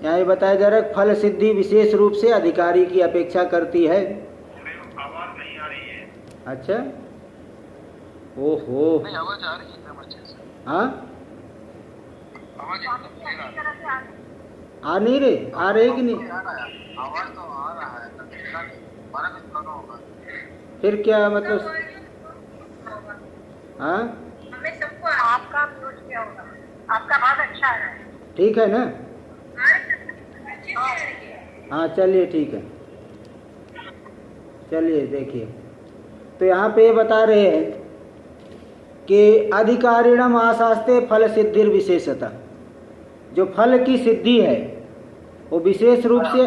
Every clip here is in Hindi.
यहाँ ये बताया जा रहा है फल सिद्धि विशेष रूप से अधिकारी की अपेक्षा करती है। आवाज नहीं आ रही है। अच्छा, ओहो, नहीं आवाज आ रही है एकदम अच्छे से। हाँ, आवाज एकदम क्लियर आ रही है। आ नहीं रहे, आ रहे कि नहीं? आवाज तो आ रहा है, हमारा कुछ प्रॉब्लम होगा। फिर क्या मतलब? हाँ, हमें सबको आपका म्यूट किया होगा, आपका आवाज अच्छा आ रहा है। ठीक है ना? हाँ चलिए ठीक है, चलिए देखिए, तो यहाँ पे बता रहे हैं कि अधिकारिणम आशास्ते फल सिद्धिर विशेषता, जो फल की सिद्धि है वो विशेष रूप से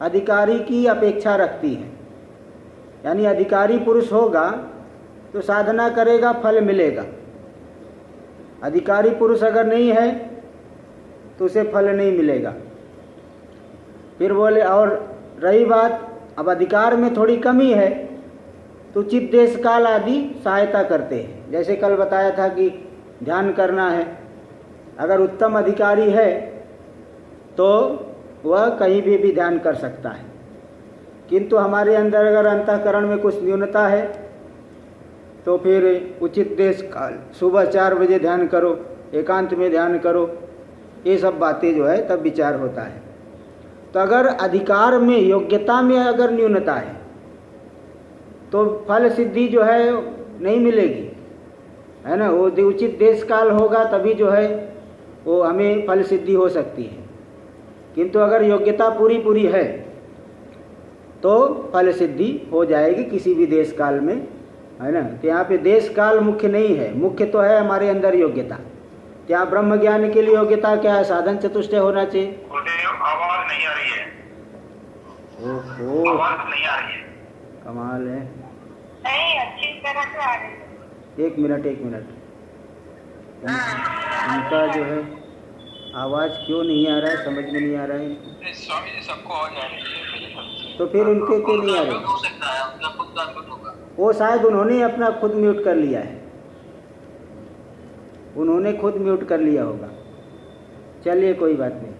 अधिकारी की अपेक्षा रखती है। यानी अधिकारी पुरुष होगा तो साधना करेगा, फल मिलेगा। अधिकारी पुरुष अगर नहीं है तो उसे फल नहीं मिलेगा। फिर बोले, और रही बात अब अधिकार में थोड़ी कमी है तो उचित देश काल आदि सहायता करते हैं। जैसे कल बताया था कि ध्यान करना है, अगर उत्तम अधिकारी है तो वह कहीं भी ध्यान कर सकता है। किंतु हमारे अंदर अगर अंतःकरण में कुछ न्यूनता है तो फिर उचित देश काल, सुबह 4 बजे ध्यान करो, एकांत में ध्यान करो, ये सब बातें जो है तब विचार होता है। तो अगर अधिकार में, योग्यता में अगर न्यूनता है तो फल सिद्धि जो है नहीं मिलेगी, है ना। वो उचित देश काल होगा तभी जो है वो हमें फल सिद्धि हो सकती है। किंतु अगर योग्यता पूरी है तो फल सिद्धि हो जाएगी किसी भी देश काल में, है ना। तो यहाँ पे देश काल मुख्य नहीं है, मुख्य तो है हमारे अंदर योग्यता। क्या ब्रह्म ज्ञान के लिए योग्यता क्या है? साधन चतुष्टय होना चाहिए। आवाज नहीं आ रही है। ओहो, आवाज नहीं आ रही है। कमाल है। नहीं, अच्छी तरह से आ रही है। एक मिनट उनका जो है आवाज़ क्यों नहीं आ रहा है, समझ में नहीं आ रहा है। स्वामी जी सबको आवाज आ रही है। तो फिर उनके क्यों नहीं आ रही? हो सकता है उनका खुद का अद्भुत होगा। वो शायद उन्होंने अपना खुद म्यूट कर लिया है, उन्होंने खुद म्यूट कर लिया होगा। चलिए कोई बात नहीं,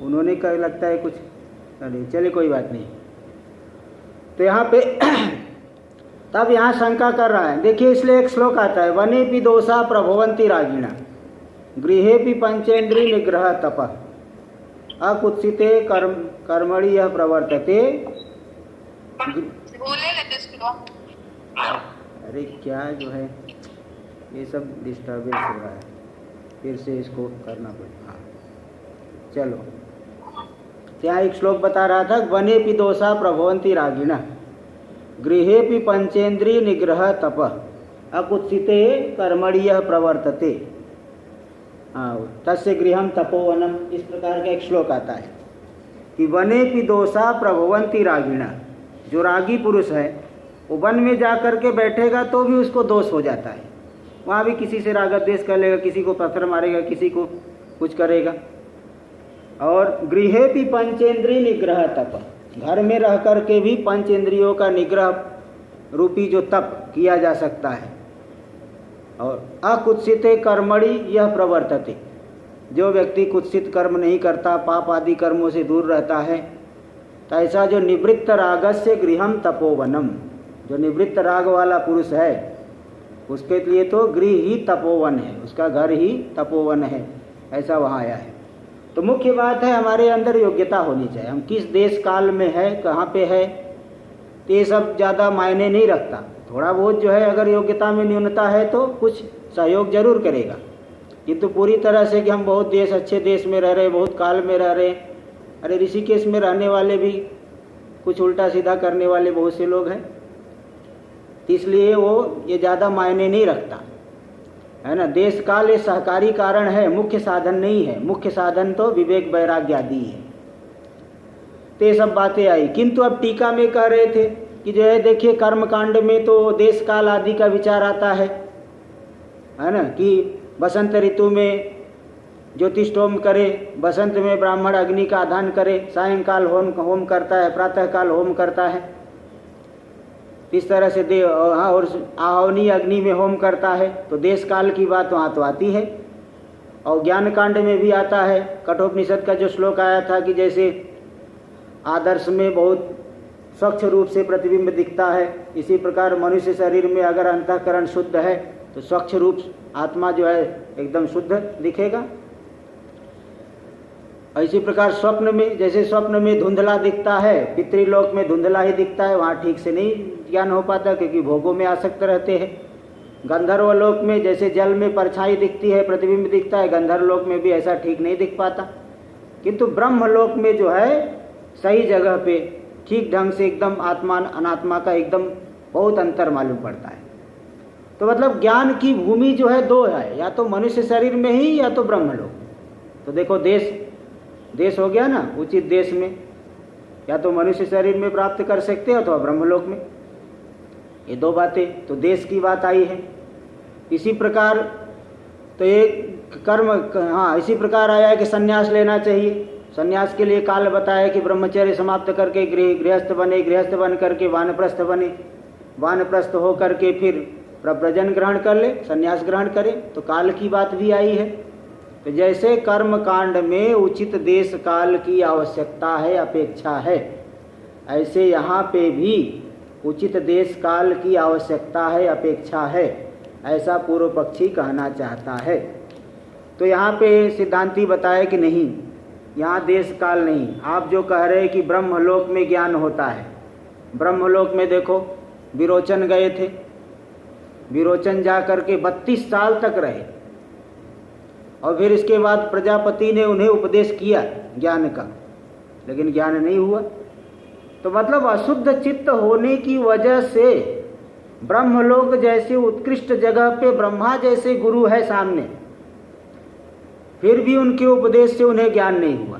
उन्होंने क्या लगता है कुछ, चलिए कोई बात नहीं। तो यहाँ पे तब यहाँ शंका कर रहा है। देखिए इसलिए एक श्लोक आता है, वने पि दोषा प्रभवंती रागिणा गृहे पि पंचेन्द्रिय निग्रह तप अकुत्सिते कर्मणि यह प्रवर्तते। अरे क्या जो है ये सब डिस्टर्बेंस हो रहा है, फिर से इसको करना पड़ेगा। चलो, यहाँ एक श्लोक बता रहा था, वने पि दोषा प्रभवंती रागिणा गृहे पि पंचेन्द्रिय निग्रह तप अकुत्सिते कर्मणि यह प्रवर्तते। हाँ, तस्य गृहम तपोवनम, इस प्रकार का एक श्लोक आता है कि वने पि दोषा प्रभवंती रागिणा, जो रागी पुरुष है वो वन में जा कर के बैठेगा तो भी उसको दोष हो जाता है। वहाँ भी किसी से राग द्वेष कर लेगा, किसी को पत्थर मारेगा, किसी को कुछ करेगा। और गृहे भी पंचेंद्रिय निग्रह तप, घर में रह कर के भी पंच इंद्रियों का निग्रह रूपी जो तप किया जा सकता है। और अकुत्सिते कर्मणि यह प्रवर्तते, जो व्यक्ति कुत्सित कर्म नहीं करता, पाप आदि कर्मों से दूर रहता है, तो ऐसा जो निवृत्त रागस्य गृहम तपोवनम, जो निवृत्त राग वाला पुरुष है उसके लिए तो गृह ही तपोवन है, उसका घर ही तपोवन है, ऐसा वहाँ आया है। तो मुख्य बात है हमारे अंदर योग्यता होनी चाहिए, हम किस देश काल में है, कहाँ पे है, तो ये सब ज़्यादा मायने नहीं रखता। थोड़ा बहुत जो है अगर योग्यता में न्यूनता है तो कुछ सहयोग जरूर करेगा, किंतु पूरी तरह से कि हम बहुत देश, अच्छे देश में रह रहे, बहुत काल में रह रहे, अरे ऋषिकेश में रहने वाले भी कुछ उल्टा सीधा करने वाले बहुत से लोग हैं, इसलिए वो ये ज़्यादा मायने नहीं रखता है ना। देश काल ये सहकारी कारण है, मुख्य साधन नहीं है। मुख्य साधन तो विवेक वैराग्य आदि है। तो ये सब बातें आई, किंतु अब टीका में कह रहे थे कि जो है देखिए कर्म कांड में तो देश काल आदि का विचार आता है ना, कि बसंत ऋतु में ज्योतिषोम करे, बसंत में ब्राह्मण अग्नि का आधान करे, सायंकाल होम करता है, प्रातःकाल होम करता है। इस तरह से और आहुनी अग्नि में होम करता है, तो देश काल की बात वहाँ तो आती है। और ज्ञान कांड में भी आता है, कठोपनिषद का जो श्लोक आया था कि जैसे आदर्श में बहुत स्वच्छ रूप से प्रतिबिंब दिखता है, इसी प्रकार मनुष्य शरीर में अगर अंतःकरण शुद्ध है तो स्वच्छ रूप आत्मा जो है एकदम शुद्ध दिखेगा। इसी प्रकार स्वप्न में, जैसे स्वप्न में धुंधला दिखता है, पितृलोक में धुंधला ही दिखता है, वहाँ ठीक से नहीं ज्ञान हो पाता क्योंकि भोगों में आसक्त रहते हैं। गंधर्व लोक में जैसे जल में परछाई दिखती है, प्रतिबिंब दिखता है, गंधर्व लोक में भी ऐसा ठीक नहीं दिख पाता। किंतु ब्रह्मलोक में जो है सही जगह पे ठीक ढंग से एकदम आत्मा अनात्मा का एकदम बहुत अंतर मालूम पड़ता है। तो मतलब ज्ञान की भूमि जो है दो है, या तो मनुष्य शरीर में ही या तो ब्रह्मलोक। तो देखो देश हो गया ना, उचित देश में या तो मनुष्य शरीर में प्राप्त कर सकते हो अथवा ब्रह्मलोक में, ये दो बातें। तो देश की बात आई है। इसी प्रकार तो एक कर्म, हाँ इसी प्रकार आया है कि संन्यास लेना चाहिए। संन्यास के लिए काल बताया कि ब्रह्मचर्य समाप्त करके गृहस्थ बने, गृहस्थ बन करके वानप्रस्थ बने, वानप्रस्थ हो करके फिर प्रव्रजन ग्रहण कर ले, संन्यास ग्रहण करे। तो काल की बात भी आई है। तो जैसे कर्म कांड में उचित देश काल की आवश्यकता है, अपेक्षा है, ऐसे यहाँ पे भी उचित देश काल की आवश्यकता है, अपेक्षा है, ऐसा पूर्व पक्षी कहना चाहता है। तो यहाँ पे सिद्धांती बताए कि नहीं, यहाँ देश काल नहीं। आप जो कह रहे हैं कि ब्रह्मलोक में ज्ञान होता है, ब्रह्मलोक में देखो विरोचन गए थे, विरोचन जा करके 32 साल तक रहे और फिर इसके बाद प्रजापति ने उन्हें उपदेश किया ज्ञान का, लेकिन ज्ञान नहीं हुआ। तो मतलब अशुद्ध चित्त होने की वजह से ब्रह्मलोक जैसे उत्कृष्ट जगह पे ब्रह्मा जैसे गुरु है सामने, फिर भी उनके उपदेश से उन्हें ज्ञान नहीं हुआ।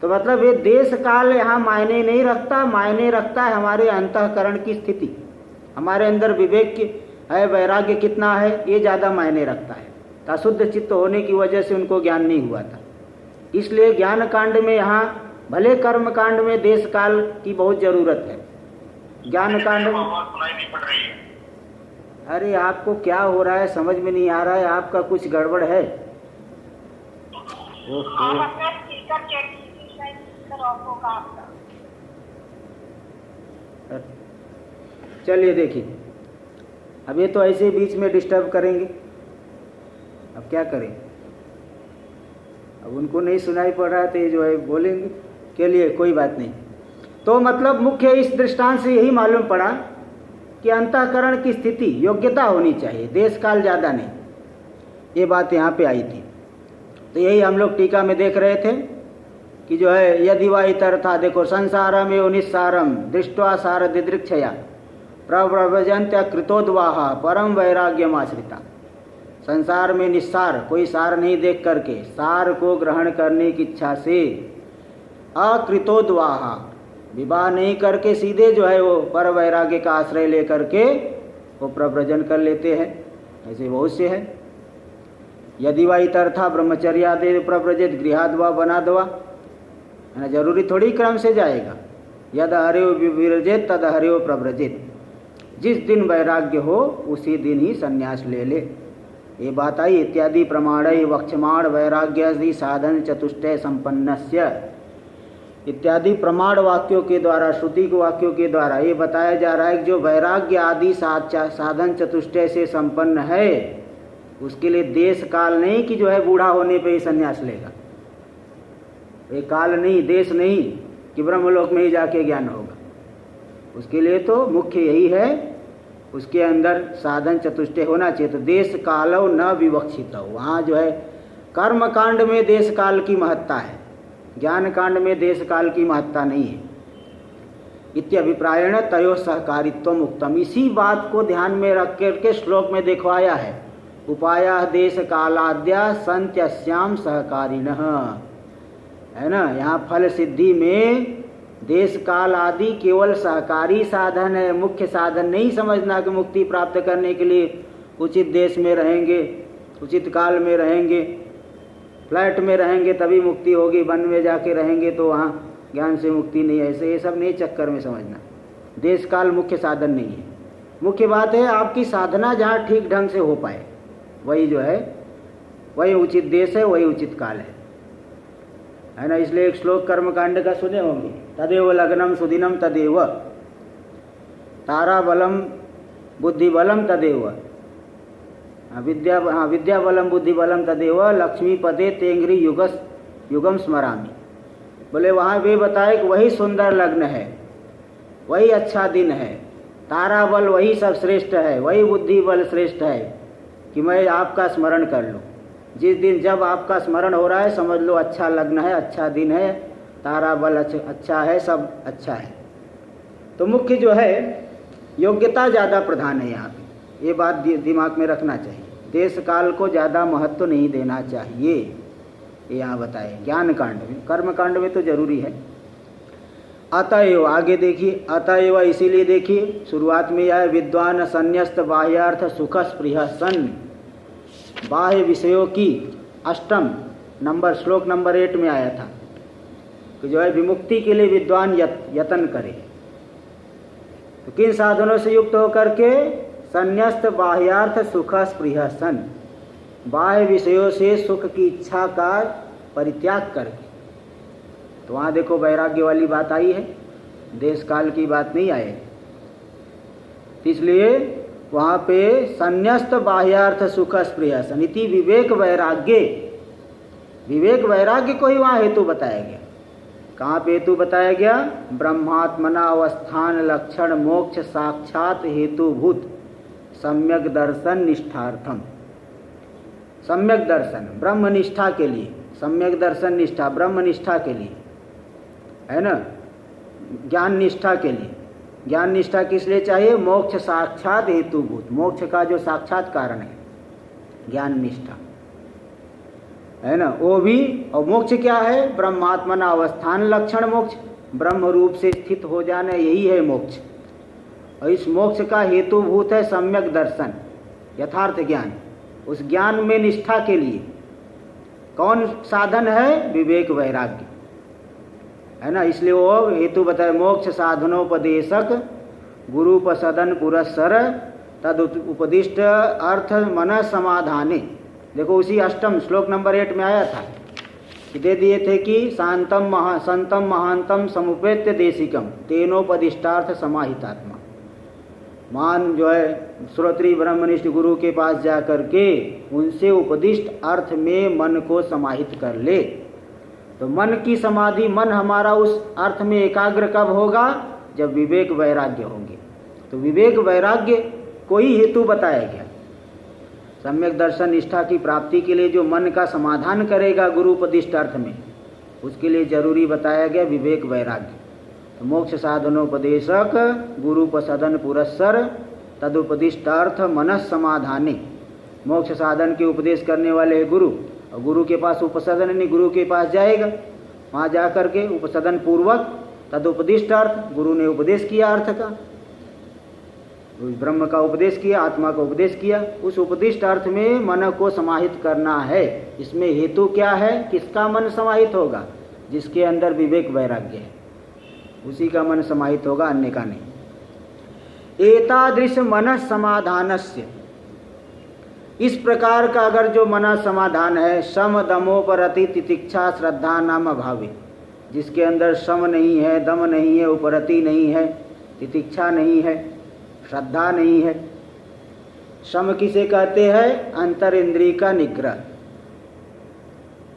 तो मतलब ये देश काल यहाँ मायने नहीं रखता, मायने रखता है हमारे अंतःकरण की स्थिति, हमारे अंदर विवेक की है, वैराग्य कितना है, ये ज़्यादा मायने रखता है। तो अशुद्ध चित्त होने की वजह से उनको ज्ञान नहीं हुआ था। इसलिए ज्ञान कांड में यहाँ भले कर्म कांड में देश काल की बहुत ज़रूरत है, ज्ञान कांड में सुनाई नहीं पड़ रही है। अरे आपको क्या हो रहा है, समझ में नहीं आ रहा है, आपका कुछ गड़बड़ है। आप अपना स्पीकर चेक कीजिए, शायद स्पीकर ऑफ होगा आपका। चलिए देखिए, अब ये तो ऐसे बीच में डिस्टर्ब करेंगे, अब क्या करें। अब उनको नहीं सुनाई पड़ रहा है तो ये जो है बोलेंगे के लिए, कोई बात नहीं। तो मतलब मुख्य इस दृष्टांत से यही मालूम पड़ा कि अंतःकरण की स्थिति, योग्यता होनी चाहिए, देश काल ज़्यादा नहीं। ये बात यहाँ पे आई थी। तो यही हम लोग टीका में देख रहे थे कि जो है यदि वा इतरथा, देखो संसारम एवं निस्सारम दृष्ट्वा सार दिदृक्षया प्रव्रजंत्य कृतोद्वाहा परम वैराग्यम आश्रिता। संसार में निस्सार, कोई सार नहीं देख करके, सार को ग्रहण करने की इच्छा से अकृतोद्वाहा, विवाह नहीं करके सीधे जो है वो पर वैराग्य का आश्रय लेकर के वो प्रव्रजन कर लेते हैं। ऐसे बहुत से हैं। यदि वा इतर्था ब्रह्मचर्यादि प्रव्रजित गृहाद्वा बनाद्वा, है ना, जरूरी थोड़ी क्रम से जाएगा। यद हरेव विव्रजित तद हरेव प्रव्रजित, जिस दिन वैराग्य हो उसी दिन ही संन्यास ले ले, ये बात आई। इत्यादि प्रमाणै वक्षमाण वैराग्यादि साधन चतुष्टय संपन्नस्य, इत्यादि प्रमाण वाक्यों के द्वारा, श्रुति के वाक्यों के द्वारा ये बताया जा रहा है कि जो वैराग्य आदि साधन चतुष्टय से संपन्न है उसके लिए देश काल नहीं कि जो है बूढ़ा होने पे ही संन्यास लेगा। ये काल नहीं, देश नहीं कि ब्रह्मलोक में ही जाके ज्ञान होगा। उसके लिए तो मुख्य यही है, उसके अंदर साधन चतुष्टय होना चाहिए। तो देश कालो न विवक्षित हो, वहाँ जो है कर्म कांड में देश काल की महत्ता है, ज्ञान कांड में देश काल की महत्ता नहीं है। इत्यभिप्रायण तयो सहकारित्व मुक्तम, इसी बात को ध्यान में रख करके श्लोक में दिखवाया है। उपाया देश कालाद्या संत्यस्याम सहकारिणः, है ना। यहाँ फल सिद्धि में देश काल आदि केवल सहकारी साधन है, मुख्य साधन नहीं समझना कि मुक्ति प्राप्त करने के लिए उचित देश में रहेंगे, उचित काल में रहेंगे, फ्लैट में रहेंगे तभी मुक्ति होगी, वन में जाके रहेंगे तो वहाँ ज्ञान से मुक्ति नहीं, ऐसे ये सब नहीं चक्कर में समझना। देश काल मुख्य साधन नहीं है। मुख्य बात है आपकी साधना जहाँ ठीक ढंग से हो पाए, वही जो है वही उचित देश है, वही उचित काल है ना। इसलिए एक श्लोक कर्मकांड का सुने होंगे, तदेव लग्नम सुदिनम तदेव तारा बलम बुद्धि बलम तदेव विद्या बलम बुद्धि बलम तदेव लक्ष्मी पदे तेंग्री युगम स्मरामि। बोले वहाँ वे बताए कि वही सुंदर लग्न है, वही अच्छा दिन है, तारा बल वही सब श्रेष्ठ है, वही बुद्धि बल श्रेष्ठ है कि मैं आपका स्मरण कर लूँ। जिस दिन जब आपका स्मरण हो रहा है समझ लो अच्छा लग्न है, अच्छा दिन है, तारा बल अच्छा है, सब अच्छा है। तो मुख्य जो है योग्यता ज़्यादा प्रधान है यहाँ पे, ये बात दिमाग में रखना चाहिए। देश काल को ज़्यादा महत्व नहीं देना चाहिए, ये यहाँ बताए ज्ञान कांड में। कर्म कांड में तो जरूरी है। अतएव आगे देखिए, अतएव इसीलिए देखिए शुरुआत में यह है विद्वान संन्यस्त बाह्यार्थ सुख स्पृह सन, बाह्य विषयों की अष्टम नंबर श्लोक नंबर 8 में आया था कि जो है विमुक्ति के लिए विद्वान यत्न करे। तो किन साधनों से युक्त होकर के? संन्यस्त बाह्यार्थ सुख स्पृह सन, बाह्य विषयों से सुख की इच्छा का परित्याग करके। तो वहाँ देखो वैराग्य वाली बात आई है, देश काल की बात नहीं आई। इसलिए वहाँ पे संन्यस्त बाह्यार्थ सुख स्पृह सन इति विवेक वैराग्य, विवेक वैराग्य को ही वहाँ हेतु बताया गया। कहाँ पे हेतु बताया गया? ब्रह्मात्मना अवस्थान लक्षण मोक्ष साक्षात हेतुभूत सम्यक दर्शन निष्ठार्थम। सम्यक दर्शन ब्रह्म निष्ठा के लिए, सम्यक दर्शन निष्ठा ब्रह्म निष्ठा के लिए है ना, ज्ञान निष्ठा के लिए। ज्ञान निष्ठा किस लिए चाहिए? मोक्ष साक्षात हेतुभूत, मोक्ष का जो साक्षात कारण है ज्ञान निष्ठा है ना, वो भी। और मोक्ष क्या है? ब्रह्मात्मना अवस्थान लक्षण मोक्ष, ब्रह्म रूप से स्थित हो जाना, यही है मोक्ष। और इस मोक्ष का हेतुभूत है सम्यक दर्शन, यथार्थ ज्ञान। उस ज्ञान में निष्ठा के लिए कौन साधन है? विवेक वैराग्य है ना। इसलिए वो हेतु बताए मोक्ष साधनोपदेशक गुरुपसदन पुरस्सर तद उपदिष्ट अर्थ मन समाधाने। देखो उसी अष्टम श्लोक नंबर 8 में आया था कि दे दिए थे कि संतम महांतम समुपेत्य देशिकम तेनोपदिष्टार्थ समाहितात्मा। मान जो है श्रोत्री ब्रह्मनिष्ठ गुरु के पास जा करके उनसे उपदिष्ट अर्थ में मन को समाहित कर ले। तो मन की समाधि, मन हमारा उस अर्थ में एकाग्र कब होगा? जब विवेक वैराग्य होंगे। तो विवेक वैराग्य को ही हेतु बताया गया। सम्यक दर्शन निष्ठा की प्राप्ति के लिए जो मन का समाधान करेगा गुरु उपदिष्ट अर्थ में, उसके लिए जरूरी बताया गया विवेक वैराग्य। तो मोक्ष साधनोपदेशक गुरुपसदन पुरस्सर तदुपदिष्टार्थ मनस समाधाने। मोक्ष साधन के उपदेश करने वाले गुरु, और गुरु के पास उपसदन नहीं, गुरु के पास जाएगा, वहाँ जा कर के उपसदन पूर्वक तदुपदिष्टार्थ, गुरु ने उपदेश किया अर्थ का, ब्रह्म का उपदेश किया, आत्मा का उपदेश किया, उस उपदिष्ट अर्थ में मन को समाहित करना है। इसमें हेतु क्या है? किसका मन समाहित होगा? जिसके अंदर विवेक वैराग्य है, उसी का मन समाहित होगा, अन्य का नहीं। एतादृश मन समाधानस्य, इस प्रकार का अगर जो मन समाधान है, शम दमोपरति तितिक्षा श्रद्धा नाम अभावे, जिसके अंदर शम नहीं है, दम नहीं है, उपरति नहीं है, तितिक्षा नहीं है, श्रद्धा नहीं है। शम किसे कहते हैं? अंतर इंद्रिय का निग्रह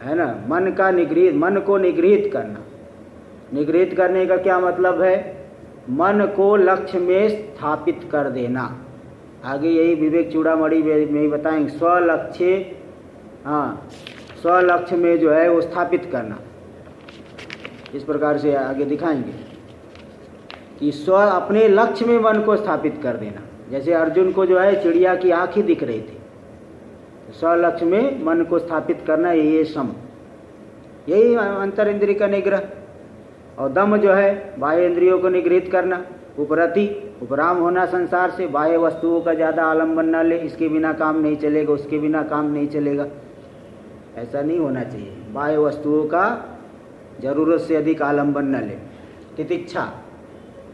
है ना, मन का निगृहित, मन को निगृहित करना। निगृहित करने का क्या मतलब है? मन को लक्ष्य में स्थापित कर देना। आगे यही विवेक चूड़ामणि में ही बताएंगे। स्वलक्ष्य, हाँ, स्वलक्ष्य में जो है वो स्थापित करना, इस प्रकार से आगे दिखाएंगे कि स्व अपने लक्ष्य में मन को स्थापित कर देना। जैसे अर्जुन को जो है चिड़िया की आँख ही दिख रही थी, स्वलक्ष्य में मन को स्थापित करना, यही सम, यही अंतर इंद्रिय का निग्रह। और दम जो है बाह्य इंद्रियों को निगृहित करना। उपरति, उपराम होना संसार से, बाह्य वस्तुओं का ज़्यादा आलम्बन न ले, इसके बिना काम नहीं चलेगा, उसके बिना काम नहीं चलेगा, ऐसा नहीं होना चाहिए। बाह्य वस्तुओं का जरूरत से अधिक आलम्बन न ले। तितिक्षा,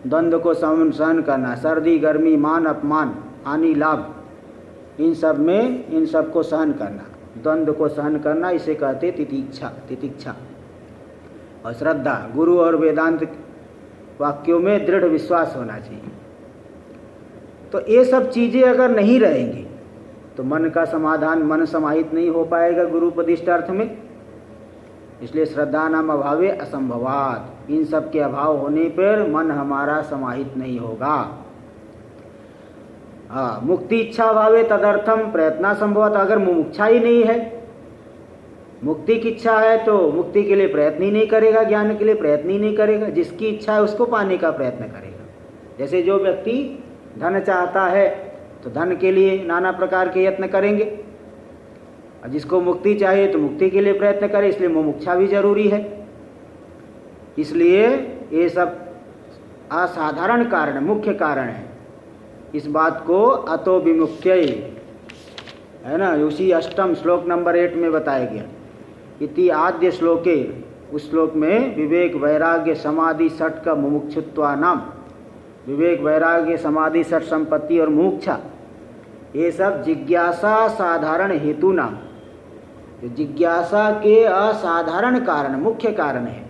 द्वंद्व को सहन करना, सर्दी गर्मी मान अपमान हानि लाभ, इन सब को सहन करना, द्वंद्व को सहन करना, इसे कहते तितिक्षा। और श्रद्धा, गुरु और वेदांत वाक्यों में दृढ़ विश्वास होना चाहिए। तो ये सब चीज़ें अगर नहीं रहेंगी तो मन का समाधान, मन समाहित नहीं हो पाएगा गुरुपदिष्ट अर्थ में। इसलिए श्रद्धा नाम अभावे असंभवात, इन सब के अभाव होने पर मन हमारा समाहित नहीं होगा। हाँ, मुक्ति इच्छा भावे तदर्थम प्रयत्न संभवत, अगर मुमुक्षा ही नहीं है, मुक्ति की इच्छा है तो मुक्ति के लिए प्रयत्न ही नहीं करेगा, ज्ञान के लिए प्रयत्न ही नहीं करेगा। जिसकी इच्छा है उसको पाने का प्रयत्न करेगा। जैसे जो व्यक्ति धन चाहता है तो धन के लिए नाना प्रकार के यत्न करेंगे, और जिसको मुक्ति चाहिए तो मुक्ति के लिए प्रयत्न करे। इसलिए मुमुक्षा भी जरूरी है। इसलिए ये सब असाधारण कारण, मुख्य कारण है। इस बात को अतो विमुक्त्यै, है ना, उसी अष्टम श्लोक नंबर 8 में बताया गया। इति आद्य श्लोके, उस श्लोक में विवेक वैराग्य समाधि सठ का मुमुक्षुत्वा नाम, विवेक वैराग्य समाधि सठ संपत्ति और मुमुक्षा, ये सब जिज्ञासा साधारण हेतु नाम, जो जिज्ञासा के असाधारण कारण, मुख्य कारण है,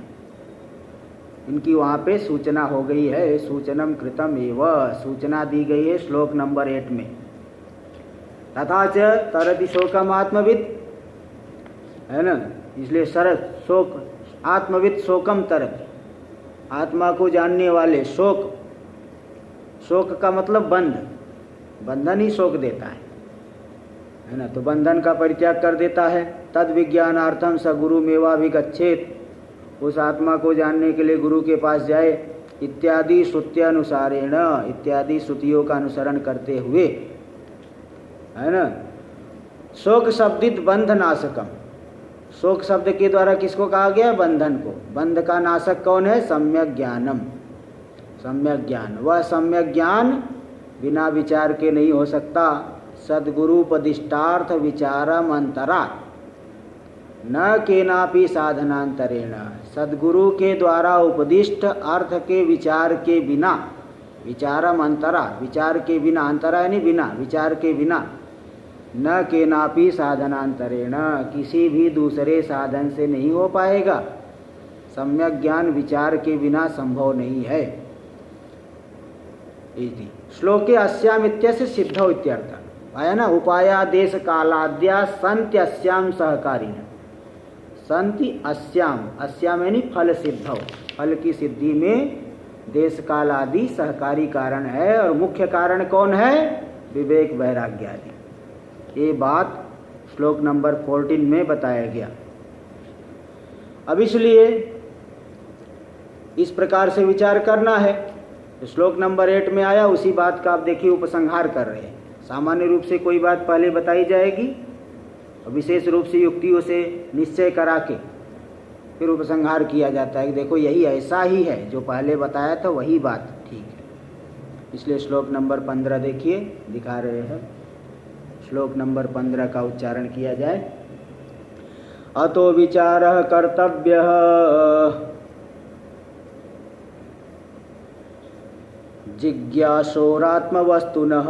इनकी वहाँ पे सूचना हो गई है। सूचनम कृतम एव, सूचना दी गई है श्लोक नंबर 8 में। तथा च तरति शोकम आत्मविद, है ना, इसलिए शरत शोक, आत्मविद शोकम तरत, आत्मा को जानने वाले शोक, शोक का मतलब बंध, बंधन ही शोक देता है ना, तो बंधन का परित्याग कर देता है। तद विज्ञानार्थम स गुरु मेवा विगच्छेत, उस आत्मा को जानने के लिए गुरु के पास जाए। इत्यादि श्रुत्यानुसारेण, इत्यादि श्रुतियों का अनुसरण करते हुए, है ना। शोक शब्दित बंध नाशकम, शोक शब्द के द्वारा किसको कहा गया? बंधन को। बंध का नाशक कौन है? सम्यक ज्ञानम, सम्यक ज्ञान। वह सम्यक ज्ञान बिना विचार के नहीं हो सकता। सद्गुरुपदिष्टार्थ विचारम अंतरा न केनापि साधनांतरेण, सद्गुरु के द्वारा उपदिष्ट अर्थ के विचार के बिना, विचारम अंतरा, विचार के बिना, अंतरा यानी बिना, विचार के बिना, न केनापि साधनांतरेण, किसी भी दूसरे साधन से नहीं हो पाएगा। सम्यक ज्ञान विचार के बिना संभव नहीं है। इति श्लोके अस्याम इत्यस्य सिद्धौ इत्यर्थ आया ना। उपायादेश कालाद्या संति अस्याम सहकारिण, संति अस्याम, अस्याम यानी फल सिद्धौ, फल की सिद्धि में देश काल आदि सहकारी कारण है। और मुख्य कारण कौन है? विवेक वैराग्य आदि। ये बात श्लोक नंबर 14 में बताया गया। अब इसलिए इस प्रकार से विचार करना है। श्लोक नंबर 8 में आया, उसी बात का आप देखिए उपसंहार कर रहे हैं। सामान्य रूप से कोई बात पहले बताई जाएगी और विशेष रूप से युक्तियों से निश्चय करा के फिर उपसंहार किया जाता है कि देखो यही ऐसा ही है, जो पहले बताया था वही बात ठीक है। इसलिए श्लोक नंबर 15 देखिए, दिखा रहे हैं। श्लोक नंबर 15 का उच्चारण किया जाए। अतो विचारः कर्तव्यः जिज्ञासोरात्मवस्तुनः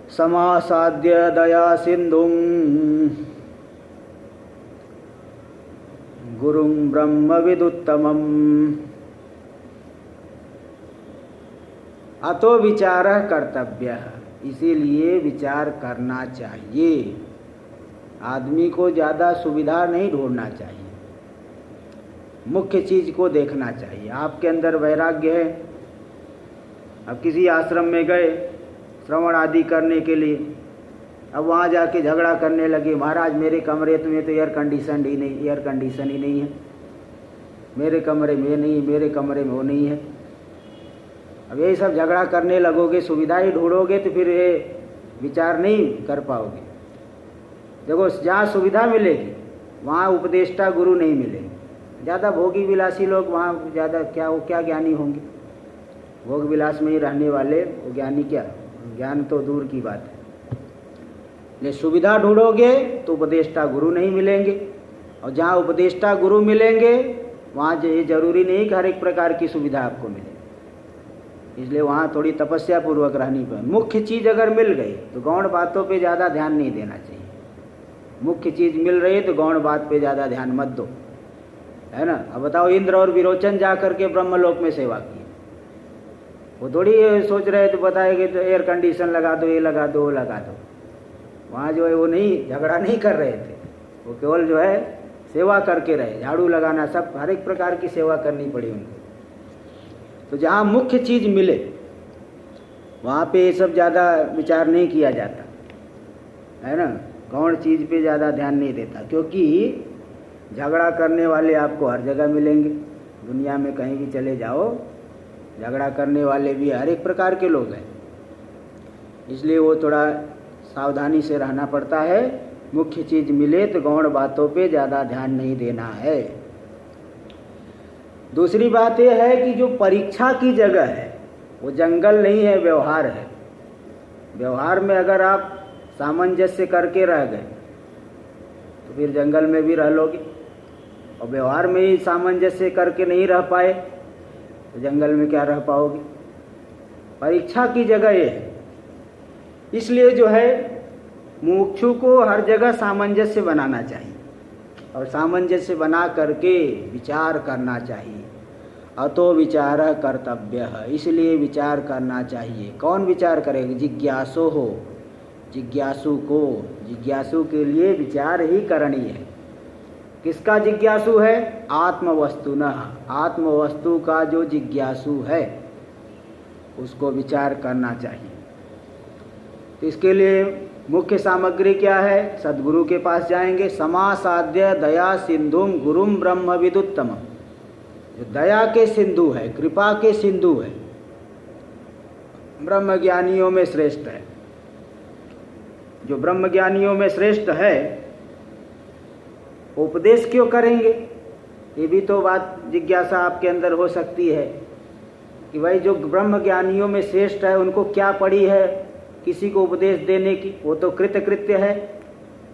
समासाद्य दया सिंधुं गुरुं ब्रह्मविदुत्तमम्। अतो विचारः कर्तव्यः, इसीलिए विचार करना चाहिए। आदमी को ज़्यादा सुविधा नहीं ढूंढना चाहिए, मुख्य चीज़ को देखना चाहिए। आपके अंदर वैराग्य है, अब किसी आश्रम में गए श्रवण आदि करने के लिए, अब वहाँ जाके झगड़ा करने लगे, महाराज मेरे कमरे में तो एयर कंडीशन ही नहीं, एयर कंडीशन ही नहीं है, मेरे कमरे में नहीं, मेरे कमरे में वो नहीं है। अब यही सब झगड़ा करने लगोगे, सुविधा ही ढूंढोगे तो फिर ये विचार नहीं कर पाओगे। देखो जहाँ सुविधा मिलेगी वहाँ उपदेष्टा गुरु नहीं मिलेंगे। ज़्यादा भोगी विलासी लोग वहाँ ज़्यादा क्या ज्ञानी होंगे? भोग विलास में ही रहने वाले वो ज्ञानी क्या? ज्ञान तो दूर की बात है। ले सुविधा ढूंढोगे तो उपदेष्टा गुरु नहीं मिलेंगे, और जहाँ उपदेष्टा गुरु मिलेंगे वहाँ ये जरूरी नहीं कि हर एक प्रकार की सुविधा आपको मिले, इसलिए वहाँ थोड़ी तपस्या पूर्वक रहनी पड़े। मुख्य चीज़ अगर मिल गई तो गौण बातों पे ज़्यादा ध्यान नहीं देना चाहिए। मुख्य चीज़ मिल रही है तो गौण बात पे ज़्यादा ध्यान मत दो, है ना। अब बताओ, इंद्र और विरोचन जा करके ब्रह्मलोक में सेवा की, वो थोड़ी सोच रहे तो बताएंगे तो एयर कंडीशन लगा दो, ये लगा दो, वो लगा दो। वहाँ जो है वो नहीं, झगड़ा नहीं कर रहे थे, वो केवल जो है सेवा करके रहे, झाड़ू लगाना, सब हर एक प्रकार की सेवा करनी पड़ी उनको। तो जहाँ मुख्य चीज़ मिले वहाँ पे ये सब ज़्यादा विचार नहीं किया जाता, है ना। गौण चीज़ पे ज़्यादा ध्यान नहीं देता, क्योंकि झगड़ा करने वाले आपको हर जगह मिलेंगे। दुनिया में कहीं भी चले जाओ, झगड़ा करने वाले भी हर एक प्रकार के लोग हैं, इसलिए वो थोड़ा सावधानी से रहना पड़ता है। मुख्य चीज़ मिले तो गौण बातों पे ज़्यादा ध्यान नहीं देना है। दूसरी बात यह है कि जो परीक्षा की जगह है वो जंगल नहीं है, व्यवहार है। व्यवहार में अगर आप सामंजस्य करके रह गए तो फिर जंगल में भी रह लोगे, और व्यवहार में ही सामंजस्य करके नहीं रह पाए तो जंगल में क्या रह पाओगे। परीक्षा की जगह ये है, इसलिए जो है मुमुक्षु को हर जगह सामंजस्य बनाना चाहिए, और सामंजस्य बना करके विचार करना चाहिए। अतो विचार कर्तव्य है, इसलिए विचार करना चाहिए। कौन विचार करेगा? जिज्ञासु हो, जिज्ञासु को, जिज्ञासु के लिए विचार ही करनी है। किसका जिज्ञासु है? आत्मवस्तुनः, आत्मवस्तु का जो जिज्ञासु है उसको विचार करना चाहिए। तो इसके लिए मुख्य सामग्री क्या है? सद्गुरु के पास जाएंगे। समासाद्य दया सिंधुम गुरुम ब्रह्म विदुत्तम, जो दया के सिंधु है, कृपा के सिंधु है, ब्रह्म ज्ञानियों में श्रेष्ठ है। जो ब्रह्म ज्ञानियों में श्रेष्ठ है उपदेश क्यों करेंगे? ये भी तो बात जिज्ञासा आपके अंदर हो सकती है कि भाई जो ब्रह्म ज्ञानियों में श्रेष्ठ है उनको क्या पड़ी है किसी को उपदेश देने की? वो तो कृतकृत्य है,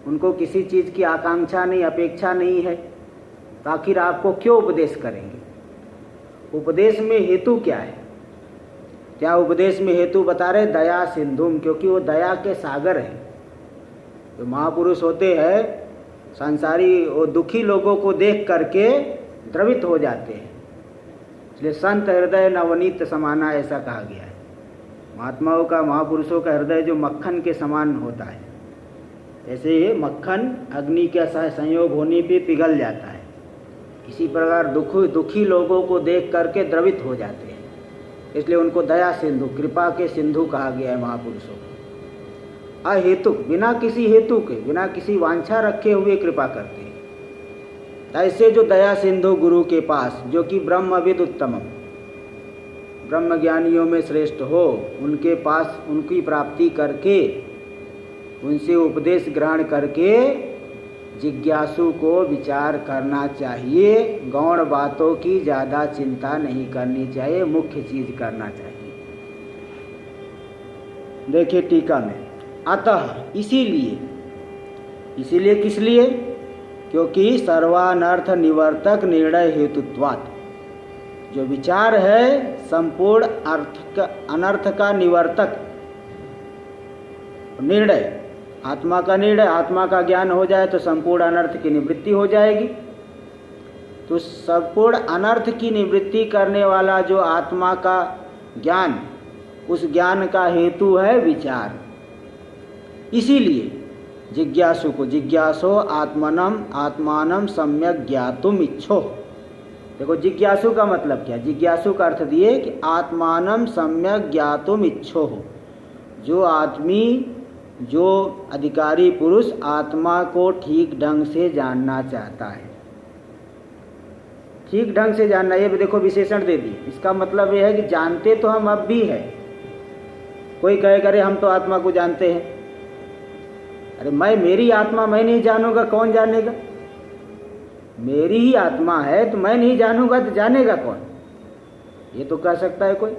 उनको किसी चीज़ की आकांक्षा नहीं, अपेक्षा नहीं है, तो आखिर आपको क्यों उपदेश करेंगे? उपदेश में हेतु क्या है? क्या उपदेश में हेतु बता रहे? दया सिंधुम, क्योंकि वो दया के सागर हैं। जो महापुरुष होते हैं संसारी और दुखी लोगों को देख करके द्रवित हो जाते हैं, इसलिए संत हृदय नवनीत समाना ऐसा कहा गया है। महात्माओं का, महापुरुषों का हृदय जो मक्खन के समान होता है, ऐसे ही मक्खन अग्नि के संयोग होने पे पिघल जाता है, इसी प्रकार दुखी लोगों को देख करके द्रवित हो जाते हैं, इसलिए उनको दया सिंधु, कृपा के सिंधु कहा गया है महापुरुषों को। अहेतु, बिना किसी हेतु के, बिना किसी वांछा रखे हुए कृपा करते हैं। ऐसे जो दया सिंधु गुरु के पास, जो कि ब्रह्मविद उत्तम, ब्रह्म ज्ञानियों में श्रेष्ठ हो, उनके पास उनकी प्राप्ति करके, उनसे उपदेश ग्रहण करके जिज्ञासु को विचार करना चाहिए। गौण बातों की ज़्यादा चिंता नहीं करनी चाहिए, मुख्य चीज़ करना चाहिए। देखिए टीका में, अतः, इसीलिए किस लिए? क्योंकि सर्वानर्थ निवर्तक निर्णय हेतुत्वात्, जो विचार है संपूर्ण अनर्थ का निवर्तक निर्णय, आत्मा का निर्णय, आत्मा का ज्ञान हो जाए तो संपूर्ण अनर्थ की निवृत्ति हो जाएगी। तो संपूर्ण अनर्थ की निवृत्ति करने वाला जो आत्मा का ज्ञान, उस ज्ञान का हेतु है विचार। इसीलिए जिज्ञासु को, जिज्ञासो आत्मानम सम्यक ज्ञातुम इच्छो। देखो जिज्ञासु का मतलब क्या? जिज्ञासु का अर्थ दिए कि आत्मानम सम्यक ज्ञातुम इच्छो हो, जो आदमी, जो अधिकारी पुरुष आत्मा को ठीक ढंग से जानना चाहता है। ठीक ढंग से जानना, ये भी देखो विशेषण दे दिए। इसका मतलब यह है कि जानते तो हम अब भी है। कोई कहेगा अरे हम तो आत्मा को जानते हैं। अरे मेरी आत्मा मैं नहीं जानूंगा, कौन जानेगा? मेरी ही आत्मा है तो मैं नहीं जानूंगा तो जानेगा कौन? ये तो कह सकता है कोई?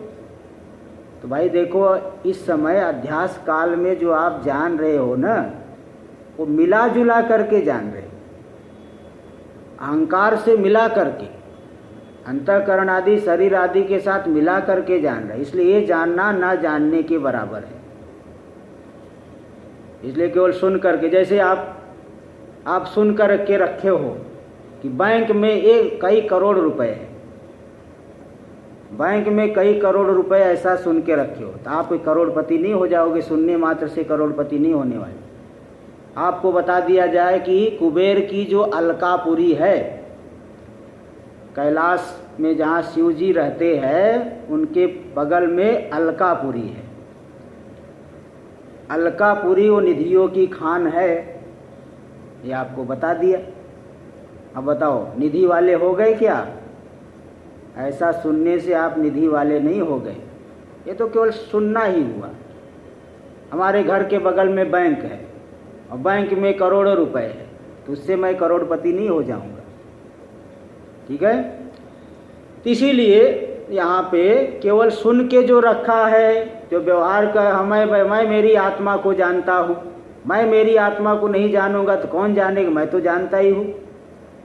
तो भाई देखो, इस समय अध्यास काल में जो आप जान रहे हो ना, वो मिला जुला करके जान रहे हो, अहंकार से मिला करके। अंतःकरण आदि शरीर आदि के साथ मिला करके जान रहा है, इसलिए ये जानना ना जानने के बराबर है। इसलिए केवल सुन करके, जैसे आप सुन कर के रखे हो कि बैंक में कई करोड़ रुपए है, बैंक में कई करोड़ रुपए ऐसा सुन के रखे हो, तो आप करोड़पति नहीं हो जाओगे, सुनने मात्र से करोड़पति नहीं होने वाले। आपको बता दिया जाए कि कुबेर की जो अलकापुरी है, कैलाश में जहाँ शिव जी रहते हैं उनके बगल में अलकापुरी है। अलकापुरी वो निधियों की खान है, ये आपको बता दिया। अब बताओ निधि वाले हो गए क्या? ऐसा सुनने से आप निधि वाले नहीं हो गए, ये तो केवल सुनना ही हुआ। हमारे घर के बगल में बैंक है और बैंक में करोड़ों रुपए है, तो उससे मैं करोड़पति नहीं हो जाऊंगा, ठीक है। तो इसीलिए यहाँ पे केवल सुन के जो रखा है, जो व्यवहार का मैं मेरी आत्मा को जानता हूँ, मैं मेरी आत्मा को नहीं जानूंगा तो कौन जानेगा, मैं तो जानता ही हूँ।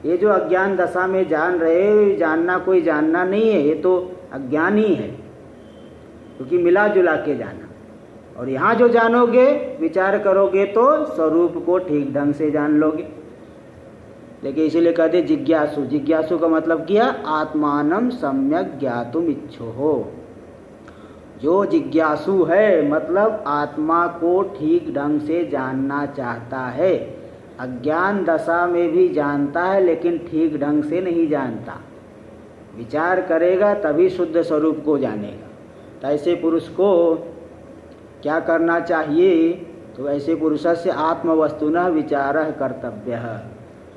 ये जो अज्ञान दशा में जान रहे, जानना कोई जानना नहीं है, ये तो अज्ञान ही है, क्योंकि मिला जुला के जाना। और यहाँ जो जानोगे, विचार करोगे तो स्वरूप को ठीक ढंग से जान लोगे। देखिए इसीलिए कहते जिज्ञासु, जिज्ञासु का मतलब किया आत्मानं सम्यक ज्ञातुम इच्छुः। जो जिज्ञासु है मतलब आत्मा को ठीक ढंग से जानना चाहता है। अज्ञान दशा में भी जानता है लेकिन ठीक ढंग से नहीं जानता, विचार करेगा तभी शुद्ध स्वरूप को जानेगा। तो ऐसे पुरुष को क्या करना चाहिए? तो ऐसे पुरुष से आत्मवस्तुनः विचारः कर्तव्यः।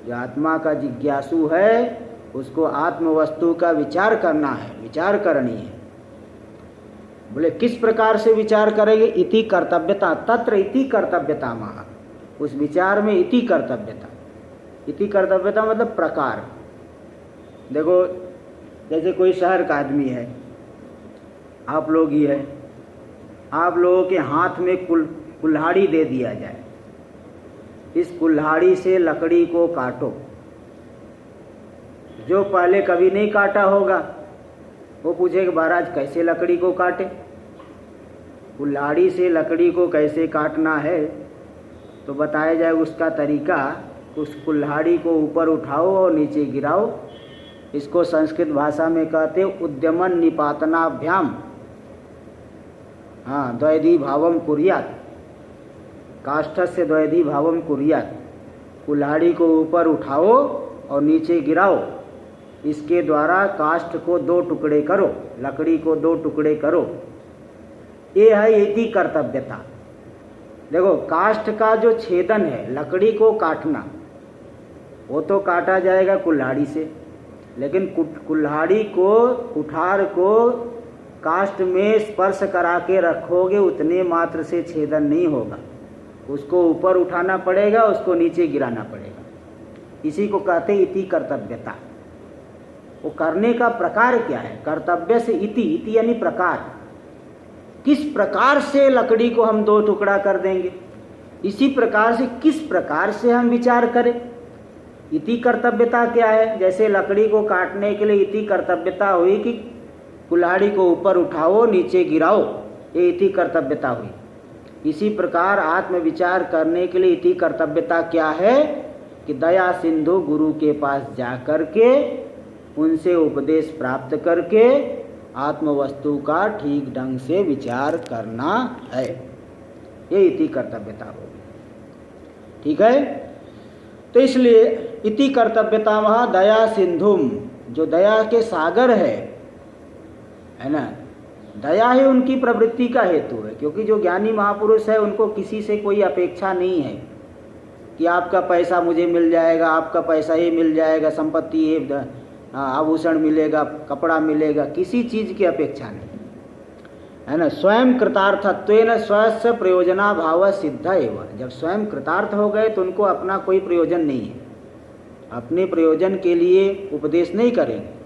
जो आत्मा का जिज्ञासु है उसको आत्मवस्तु का विचार करना है, विचार करनी है। बोले किस प्रकार से विचार करेंगे? इति कर्तव्यता, तत्र इति कर्तव्यता महा, उस विचार में इति कर्तव्यता। इति कर्तव्यता मतलब प्रकार। देखो जैसे कोई शहर का आदमी है, आप लोग ही है, आप लोगों के हाथ में कुल्हाड़ी दे दिया जाए, इस कुल्हाड़ी से लकड़ी को काटो। जो पहले कभी नहीं काटा होगा वो पूछेगा महाराज कैसे लकड़ी को काटे? कुल्हाड़ी से लकड़ी को कैसे काटना है तो बताया जाए उसका तरीका। उस कुल्हाड़ी को ऊपर उठाओ और नीचे गिराओ। इसको संस्कृत भाषा में कहते उद्यमन निपातनाभ्याम, हाँ, द्वैधी भावम कुर्यात्, काष्ठस्य द्वैधी भावम कुर्यात्। कुल्हाड़ी को ऊपर उठाओ और नीचे गिराओ, इसके द्वारा काष्ठ को दो टुकड़े करो, लकड़ी को दो टुकड़े करो। ये है इति कर्तव्यता। देखो काष्ठ का जो छेदन है, लकड़ी को काटना, वो तो काटा जाएगा कुल्हाड़ी से, लेकिन कुल्हाड़ी को, कुठार को काष्ठ में स्पर्श करा के रखोगे उतने मात्र से छेदन नहीं होगा, उसको ऊपर उठाना पड़ेगा, उसको नीचे गिराना पड़ेगा। इसी को कहते इति कर्तव्यता। वो करने का प्रकार क्या है? कर्तव्य से इति, इति यानी प्रकार। किस प्रकार से लकड़ी को हम दो टुकड़ा कर देंगे, इसी प्रकार से किस प्रकार से हम विचार करें। इति कर्तव्यता क्या है? जैसे लकड़ी को काटने के लिए इति कर्तव्यता हुई कि कुल्हाड़ी को ऊपर उठाओ नीचे गिराओ, ये इति कर्तव्यता हुई। इसी प्रकार आत्म विचार करने के लिए इति कर्तव्यता क्या है कि दया सिंधु गुरु के पास जा करके उनसे उपदेश प्राप्त करके आत्मवस्तु का ठीक ढंग से विचार करना है। ये इति कर्तव्यता होगी, ठीक है। तो इसलिए इति कर्तव्यता वहाँ दया सिंधुम, जो दया के सागर है ना, दया ही उनकी प्रवृत्ति का हेतु है। क्योंकि जो ज्ञानी महापुरुष है उनको किसी से कोई अपेक्षा नहीं है कि आपका पैसा मुझे मिल जाएगा, आपका पैसा ये मिल जाएगा, संपत्ति ये, आभूषण मिलेगा, कपड़ा मिलेगा, किसी चीज़ की अपेक्षा नहीं है ना। स्वयं कृतार्थत्वेन स्वस्य प्रयोजना भाव सिद्ध एवं। जब स्वयं कृतार्थ हो गए तो उनको अपना कोई प्रयोजन नहीं है, अपने प्रयोजन के लिए उपदेश नहीं करेंगे।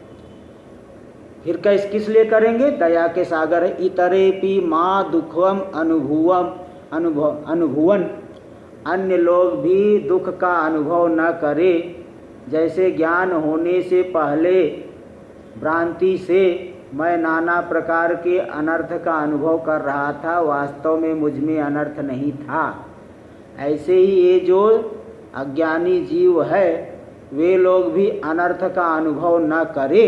फिर किस लिए करेंगे? दया के सागर है। इतरेपि माँ दुखम अनुभुवन, अन्य लोग भी दुख का अनुभव न करे। जैसे ज्ञान होने से पहले भ्रांति से मैं नाना प्रकार के अनर्थ का अनुभव कर रहा था, वास्तव में मुझ में अनर्थ नहीं था। ऐसे ही ये जो अज्ञानी जीव है वे लोग भी अनर्थ का अनुभव न करे।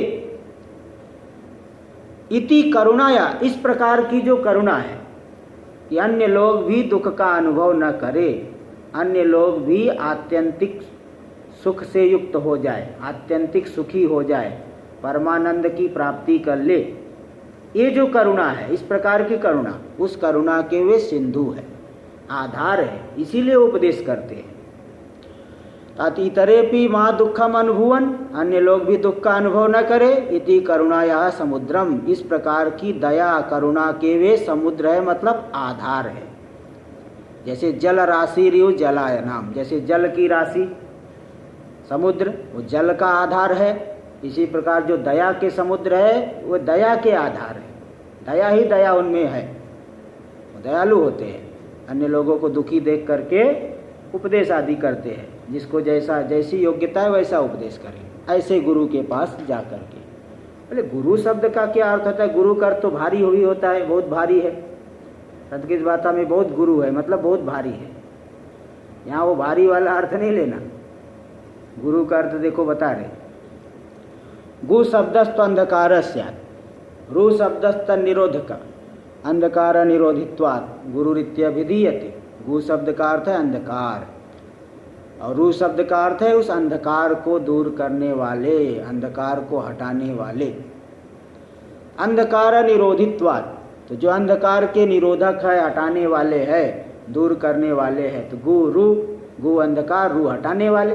इति करुणाया, इस प्रकार की जो करुणा है कि अन्य लोग भी दुख का अनुभव न करे, अन्य लोग भी आत्यंतिक सुख से युक्त हो जाए, आत्यंतिक सुखी हो जाए, परमानंद की प्राप्ति कर ले। ये जो करुणा है, इस प्रकार की करुणा, उस करुणा के वे सिंधु है, आधार है, इसीलिए उपदेश करते हैं। ताति इतरेपि मां दुखम अनुभुवन, अन्य लोग भी दुख का अनुभव न करे। इति करुणाया समुद्रम, इस प्रकार की दया करुणा के वे समुद्र है, मतलब आधार है। जैसे जल राशि रिव जलाय नाम, जैसे जल की राशि समुद्र वो जल का आधार है, इसी प्रकार जो दया के समुद्र है वो दया के आधार है। दया ही दया उनमें है, वो दयालु होते हैं, अन्य लोगों को दुखी देख करके उपदेश आदि करते हैं। जिसको जैसा जैसी योग्यता है वैसा उपदेश करें, ऐसे गुरु के पास जा करके। बोले गुरु शब्द का क्या अर्थ होता है? गुरु का अर्थ तो भारी हुई होता है, बहुत भारी है। संस्कृत भाषा में बहुत गुरु है मतलब बहुत भारी है। यहाँ वो भारी वाला अर्थ नहीं लेना। गुरु का अर्थ देखो बता रहे, गु शब्दस्त अंधकार स्यात्, रु शब्दस्त निरोधक, अंधकार निरोधित्वात् गुरुरित्यभिधीयते। गु शब्द का अर्थ है अंधकार और रु शब्द का अर्थ है उस अंधकार को दूर करने वाले, अंधकार को हटाने वाले। अंधकार निरोधित्वात्, तो जो अंधकार के निरोधक है, हटाने वाले है, दूर करने वाले है। तो गुरु, गु अंधकार, रु हटाने वाले।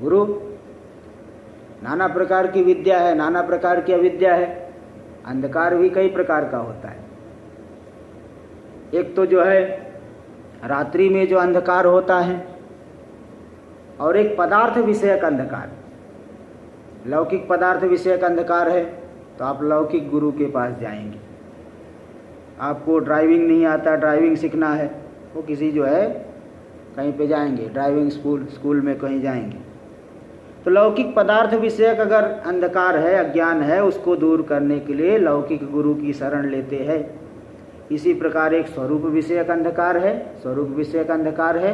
गुरु नाना प्रकार की विद्या है, नाना प्रकार की अविद्या है। अंधकार भी कई प्रकार का होता है। एक तो जो है रात्रि में जो अंधकार होता है, और एक पदार्थ विषयक अंधकार। लौकिक पदार्थ विषयक अंधकार है तो आप लौकिक गुरु के पास जाएंगे। आपको ड्राइविंग नहीं आता, ड्राइविंग सीखना है, वो किसी जो है कहीं पे जाएंगे, ड्राइविंग स्कूल में कहीं जाएंगे। तो लौकिक पदार्थ विषयक अगर अंधकार है, अज्ञान है, उसको दूर करने के लिए लौकिक गुरु की शरण लेते हैं। इसी प्रकार एक स्वरूप विषयक अंधकार है, स्वरूप विषयक अंधकार है,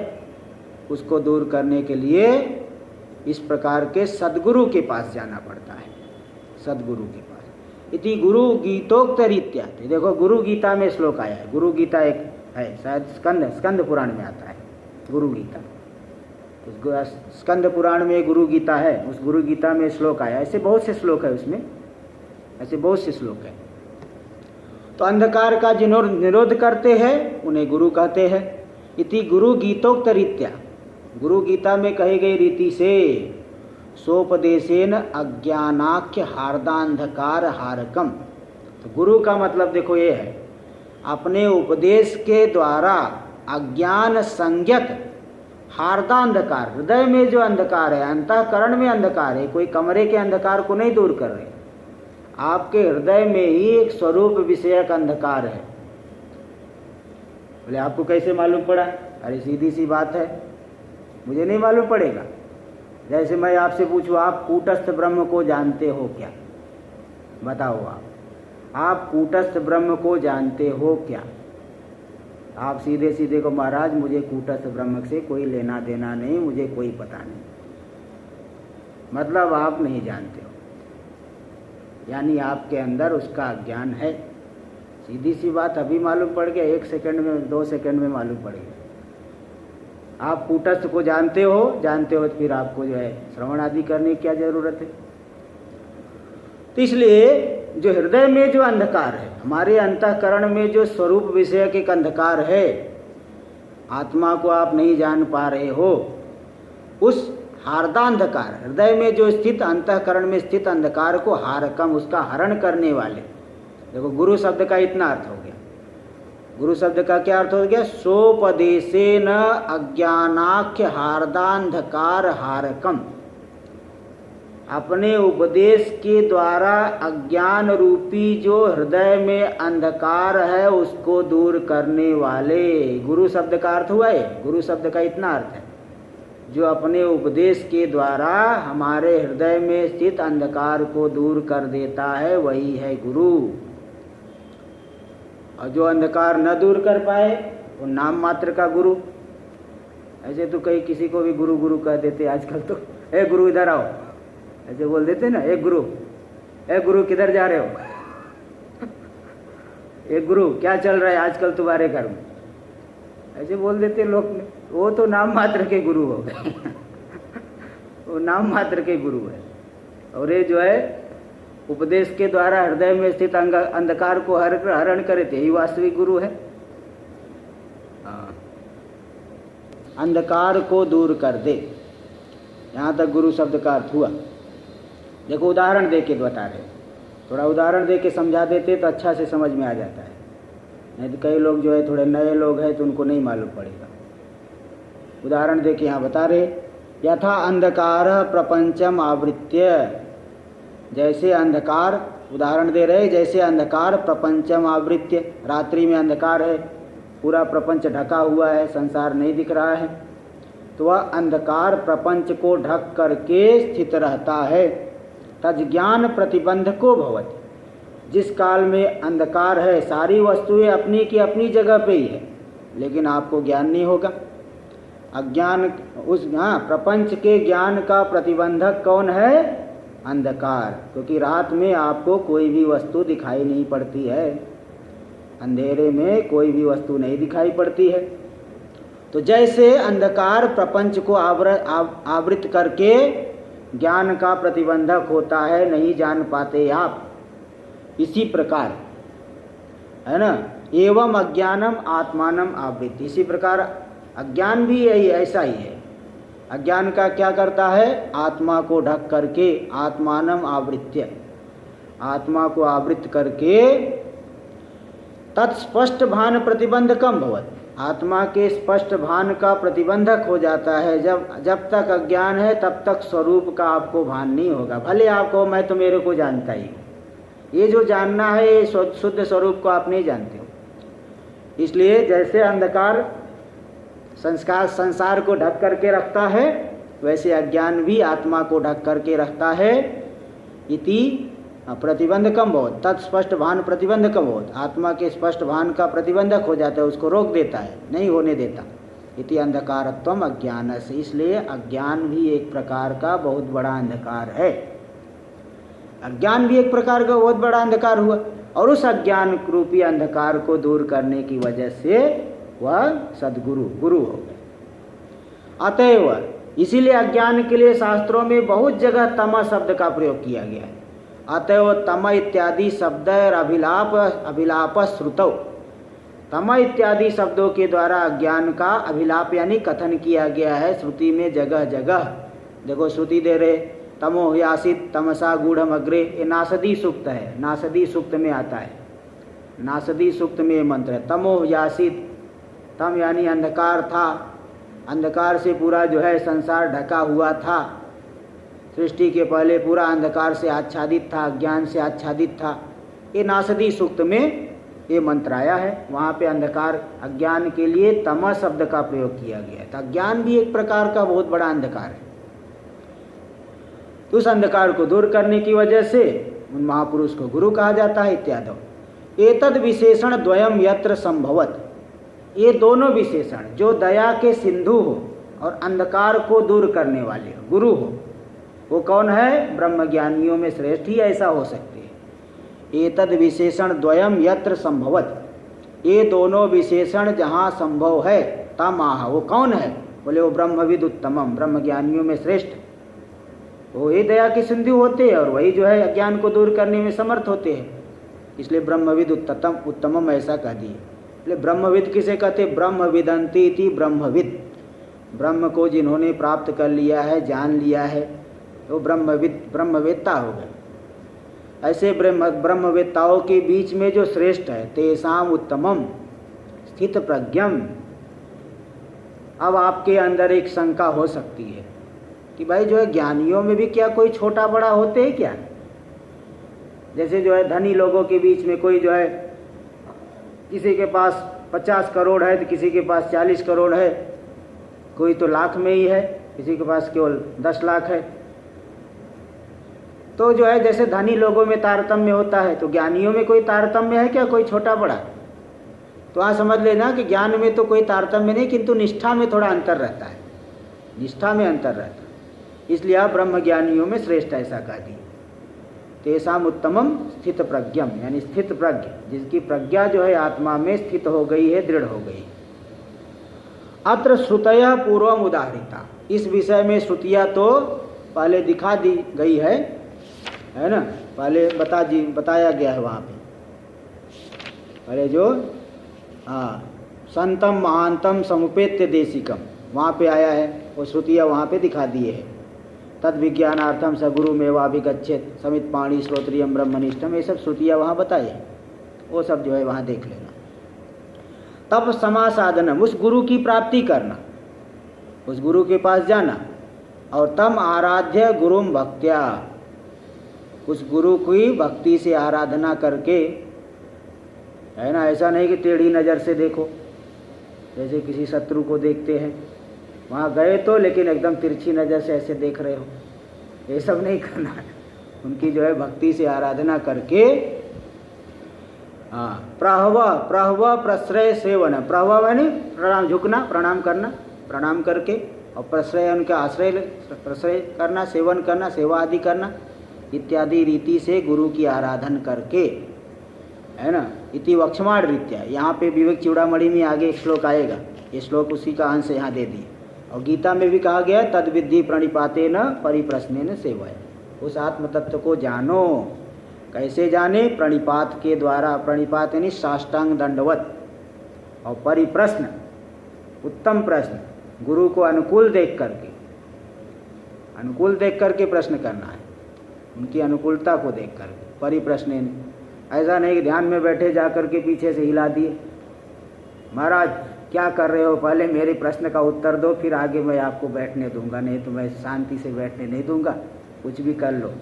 उसको दूर करने के लिए इस प्रकार के सद्गुरु के पास जाना पड़ता है, सद्गुरु के पास। इति गुरु गीतोक्त रीत्या, देखो गुरु गीता में श्लोक आया है। गुरु गीता एक है, शायद स्कंद पुराण में आता है गुरु गीता। उस स्कंद पुराण में गुरु गीता है, उस गुरु गीता में श्लोक आया। ऐसे बहुत से श्लोक है उसमें, ऐसे बहुत से श्लोक है। तो अंधकार का जिन्हों निरोध करते हैं उन्हें गुरु कहते हैं। इति गुरु गीतोक्त रीत्या, गुरु गीता में कही गई रीति से सोपदेशेन अज्ञानाख्य हार्दांधकार हारकम। तो गुरु का मतलब देखो ये है, अपने उपदेश के द्वारा अज्ञान संज्ञक हार्दांधकार, हृदय में जो अंधकार है, अंतःकरण में अंधकार है, कोई कमरे के अंधकार को नहीं दूर कर रहे, आपके हृदय में ही एक स्वरूप विषयक अंधकार है। बोले आपको कैसे मालूम पड़ा? अरे सीधी सी बात है, मुझे नहीं मालूम पड़ेगा। जैसे मैं आपसे पूछूं आप कूटस्थ ब्रह्म को जानते हो क्या? बताओ आप कूटस्थ ब्रह्म को जानते हो क्या? आप सीधे सीधे को महाराज मुझे कूटस्थ ब्रह्म से कोई लेना देना नहीं, मुझे कोई पता नहीं, मतलब आप नहीं जानते हो, यानी आपके अंदर उसका ज्ञान है। सीधी सी बात, अभी मालूम पड़ गया, 1 सेकंड में 2 सेकंड में मालूम पड़ेगा। आप कूटस्थ को जानते हो तो फिर आपको जो है श्रवण आदि करने की क्या जरूरत है? तो इसलिए जो हृदय में जो अंधकार है, हमारे अंतःकरण में जो स्वरूप विषय के अंधकार है, आत्मा को आप नहीं जान पा रहे हो, उस हार्दांधकार, हृदय में जो स्थित, अंतःकरण में स्थित अंधकार को हारकम, उसका हरण करने वाले। देखो गुरु शब्द का इतना अर्थ हो गया। गुरु शब्द का क्या अर्थ हो गया? सोपदेशेन अज्ञानाख्य हार्दांधकार हारकम, अपने उपदेश के द्वारा अज्ञान रूपी जो हृदय में अंधकार है उसको दूर करने वाले। गुरु शब्द का अर्थ हुआ है, गुरु शब्द का इतना अर्थ है। जो अपने उपदेश के द्वारा हमारे हृदय में स्थित अंधकार को दूर कर देता है वही है गुरु। और जो अंधकार न दूर कर पाए वो नाम मात्र का गुरु। ऐसे तो कई किसी को भी गुरु गुरु कह देते आजकल तो, ए गुरु इधर आओ, ऐसे बोल देते ना, ए गुरु किधर जा रहे हो, ए गुरु क्या चल रहा है आजकल तुम्हारे घर में, ऐसे बोल देते लोग। वो तो नाम मात्र के गुरु हो गए वो नाम मात्र के गुरु है। और ये जो है उपदेश के द्वारा हृदय में स्थित अंधकार को हरण करे थे, यही वास्तविक गुरु है। अंधकार को दूर कर दे, यहाँ तक गुरु शब्द का अर्थ हुआ। देखो उदाहरण दे के बता रहे, थोड़ा उदाहरण दे के समझा देते तो अच्छा से समझ में आ जाता है, नहीं तो कई लोग जो है थोड़े नए लोग हैं तो उनको नहीं मालूम पड़ेगा। उदाहरण दे के यहाँ बता रहे, यथा अंधकार प्रपंचम आवृत्य, जैसे अंधकार, उदाहरण दे रहे जैसे अंधकार प्रपंचम आवृत्य, रात्रि में अंधकार है, पूरा प्रपंच ढका हुआ है, संसार नहीं दिख रहा है, तो वह अंधकार प्रपंच को ढक करके स्थित रहता है। तज्ज्ञान प्रतिबंधको भवति, जिस काल में अंधकार है सारी वस्तुएं अपनी की अपनी जगह पे ही है, लेकिन आपको ज्ञान नहीं होगा। अज्ञान उस प्रपंच के ज्ञान का प्रतिबंधक कौन है? अंधकार, क्योंकि रात में आपको कोई भी वस्तु दिखाई नहीं पड़ती है, अंधेरे में कोई भी वस्तु नहीं दिखाई पड़ती है। तो जैसे अंधकार प्रपंच को आवृत करके ज्ञान का प्रतिबंधक होता है, नहीं जान पाते आप, इसी प्रकार है ना, एवं अज्ञानम आत्मानम आवृत्ति, इसी प्रकार अज्ञान भी यही ऐसा ही है। अज्ञान का क्या करता है? आत्मा को ढक करके, आत्मानम आवृत्य, आत्मा को आवृत करके तत्स्पष्ट भान प्रतिबंधकम भवत्, आत्मा के स्पष्ट भान का प्रतिबंधक हो जाता है। जब तक अज्ञान है तब तक स्वरूप का आपको भान नहीं होगा। भले आपको मैं तो मेरे को जानता ही, ये जो जानना है ये शुद्ध स्वरूप को आप नहीं जानते हो। इसलिए जैसे अंधकार संसार को ढक करके रखता है, वैसे अज्ञान भी आत्मा को ढक करके रखता है। इति प्रतिबंधकम भवत्, तत्स्पष्ट भान प्रतिबंधकम भवत्, आत्मा के स्पष्ट भान का प्रतिबंधक हो जाता है, उसको रोक देता है, नहीं होने देता। इति अंधकारत्वम अज्ञानस्य, इसलिए अज्ञान भी एक प्रकार का बहुत बड़ा अंधकार है। अज्ञान भी एक प्रकार का बहुत बड़ा अंधकार हुआ, और उस अज्ञान रूपी अंधकार को दूर करने की वजह से वह सद्गुरु गुरु हो गए। अतएव इसीलिए अज्ञान के लिए शास्त्रों में बहुत जगह तम शब्द का प्रयोग किया गया है। अतएव तम इत्यादि शब्द और अभिलाप श्रुतौ, तम इत्यादि शब्दों के द्वारा अज्ञान का अभिलाप यानी कथन किया गया है श्रुति में जगह जगह। देखो श्रुति दे रहे, तमो यासित तमसा गूढ़म अग्रे, ये नासदी सूक्त है, नासदी सूक्त में आता है, नासदी सूक्त में मंत्र है। तमो यासित, तम यानी अंधकार था, अंधकार से पूरा जो है संसार ढका हुआ था, सृष्टि के पहले पूरा अंधकार से आच्छादित था, अज्ञान से आच्छादित था। ये नासदी सूक्त में ये मंत्र आया है, वहाँ पे अंधकार अज्ञान के लिए तम शब्द का प्रयोग किया गया है। तो अज्ञान भी एक प्रकार का बहुत बड़ा अंधकार है। उस अंधकार को दूर करने की वजह से उन महापुरुष को गुरु कहा जाता है इत्यादि। एतद विशेषण द्वयम यत्र संभवत, ये दोनों विशेषण जो दया के सिंधु हो और अंधकार को दूर करने वाले हो, गुरु हो, वो कौन है? ब्रह्मज्ञानियों में श्रेष्ठ ही ऐसा हो सकते हैं। एतद विशेषण द्वयम यत्र संभवत, ये दोनों विशेषण जहाँ संभव है, तमाह, वो कौन है? बोले वो ब्रह्मविद उत्तमम, ब्रह्मज्ञानियों में श्रेष्ठ, वो ही दया के सिंधु होते हैं और वही जो है अज्ञान को दूर करने में समर्थ होते हैं। इसलिए ब्रह्मविद उत्तमम ऐसा कह दिए। इसलिए ब्रह्मविद किसे कहते? ब्रह्मविदंती इति ब्रह्मविद, ब्रह्म को जिन्होंने प्राप्त कर लिया है, जान लिया है, तो ब्रह्मवेत्ता हो गए। ऐसे ब्रह्मवेत्ताओं के बीच में जो श्रेष्ठ है, तेषाम उत्तमम स्थित प्रज्ञम। अब आपके अंदर एक शंका हो सकती है कि भाई जो है ज्ञानियों में भी क्या कोई छोटा बड़ा होते हैं क्या? जैसे जो है धनी लोगों के बीच में कोई जो है, किसी के पास 50 करोड़ है तो किसी के पास 40 करोड़ है, कोई तो लाख में ही है, किसी के पास केवल 10 लाख है। तो जो है जैसे धनी लोगों में तारतम्य होता है, तो ज्ञानियों में कोई तारतम्य है क्या, कोई छोटा बड़ा? तो वहाँ समझ लेना कि ज्ञान में तो कोई तारतम्य नहीं, किंतु निष्ठा में थोड़ा अंतर रहता है, निष्ठा में अंतर रहता है। इसलिए आप ब्रह्म ज्ञानियों में श्रेष्ठ ऐसा कह दिए। तेषाम उत्तमम स्थित प्रज्ञम, यानी स्थित प्रज्ञ, जिसकी प्रज्ञा जो है आत्मा में स्थित हो गई है, दृढ़ हो गई। अत्र श्रुतयः पूर्वम उदाहरिता, इस विषय में श्रुतियाँ तो पहले दिखा दी गई है ना, पहले बताया गया है वहाँ पे। पहले जो संतम महांतम समुपेत्य देशिकम वहाँ पे आया है, वो श्रुतियाँ वहाँ पे दिखा दिए है। तद विज्ञानार्थम स गुरुमेवाभिगच्छेत् समित पाणी श्रोत्रियम ब्रह्मनिष्ठम, ये सब श्रुतियाँ वहाँ बताई है, वो सब जो है वहाँ देख लेना। तब समासाधनम, उस गुरु की प्राप्ति करना, उस गुरु के पास जाना, और तम आराध्य गुरुम भक्त्या, उस गुरु की भक्ति से आराधना करके, है ना, ऐसा नहीं कि टेढ़ी नज़र से देखो, जैसे किसी शत्रु को देखते हैं, वहाँ गए तो लेकिन एकदम तिरछी नज़र से ऐसे देख रहे हो, ये सब नहीं करना है। उनकी जो है भक्ति से आराधना करके, प्रहव प्रश्रय सेवन, प्रहव यानी प्रणाम, झुकना, प्रणाम करना, प्रणाम करके, और प्रश्रय उनका आश्रय, प्रश्रय करना, सेवन करना, सेवा आदि करना इत्यादि रीति से गुरु की आराधन करके, है ना। इति वक्षमाण रीत्या, यहाँ पे विवेक चूड़ामणि में आगे एक श्लोक आएगा, ये श्लोक उसी का अंश यहाँ दे दिए। और गीता में भी कहा गया तद विद्धि प्रणिपातेन परिप्रश्नेन सेवया, उस आत्म तत्व को जानो। कैसे जाने? प्रणिपात के द्वारा, प्रणिपात यानी साष्टांग दंडवत, और परिप्रश्न, उत्तम प्रश्न, गुरु को अनुकूल देख करके, अनुकूल देख करके प्रश्न करना है, उनकी अनुकूलता को देख करके। परिप्रश्नेन, ऐसा नहीं कि ध्यान में बैठे जा करके पीछे से हिला दिए, महाराज क्या कर रहे हो, पहले मेरे प्रश्न का उत्तर दो, फिर आगे मैं आपको बैठने दूंगा, नहीं तो मैं शांति से बैठने नहीं दूंगा, कुछ भी कर लो।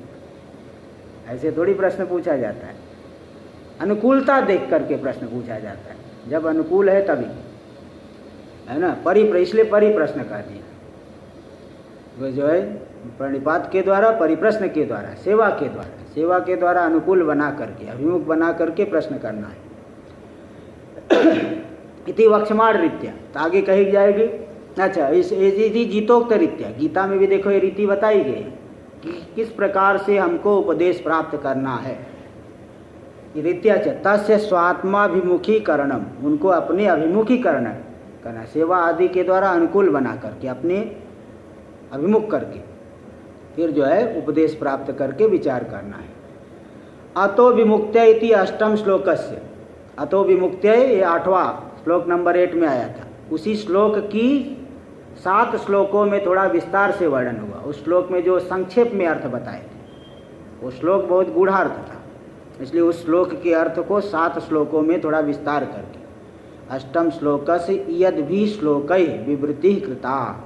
ऐसे थोड़ी प्रश्न पूछा जाता है, अनुकूलता देख करके प्रश्न पूछा जाता है, जब अनुकूल है तभी, है ना। इसलिए परिप्रश्न कर दिया, वो जो है प्रणिपात के द्वारा, परिप्रश्न के द्वारा, सेवा के द्वारा, सेवा के द्वारा अनुकूल बना करके, अभिमुख बना करके प्रश्न करना है। इति वक्षमाण रीत्या, तो आगे कही जाएगी। अच्छा, इस जीतोक्त रीत्या, गीता में भी देखो ये रीति बताई गई कि किस प्रकार से हमको उपदेश प्राप्त करना है। रीत्या च तस्य स्वात्माभिमुखीकरणम, उनको अपने अभिमुखीकरण करना, सेवा आदि के द्वारा अनुकूल बना करके, अपने अभिमुख करके, फिर जो है उपदेश प्राप्त करके विचार करना है। अतो विमुक्त्य इति अष्टम श्लोकस्य, अतो विमुक्त्य ये 8वां श्लोक नंबर 8 में आया था। उसी श्लोक की 7 श्लोकों में थोड़ा विस्तार से वर्णन हुआ। उस श्लोक में जो संक्षेप में अर्थ बताए थे, वो श्लोक बहुत गूढ़ार्थ था, इसलिए उस श्लोक के अर्थ को 7 श्लोकों में थोड़ा विस्तार करके, अष्टम श्लोकस्य यद भी श्लोकै विवृति कृता,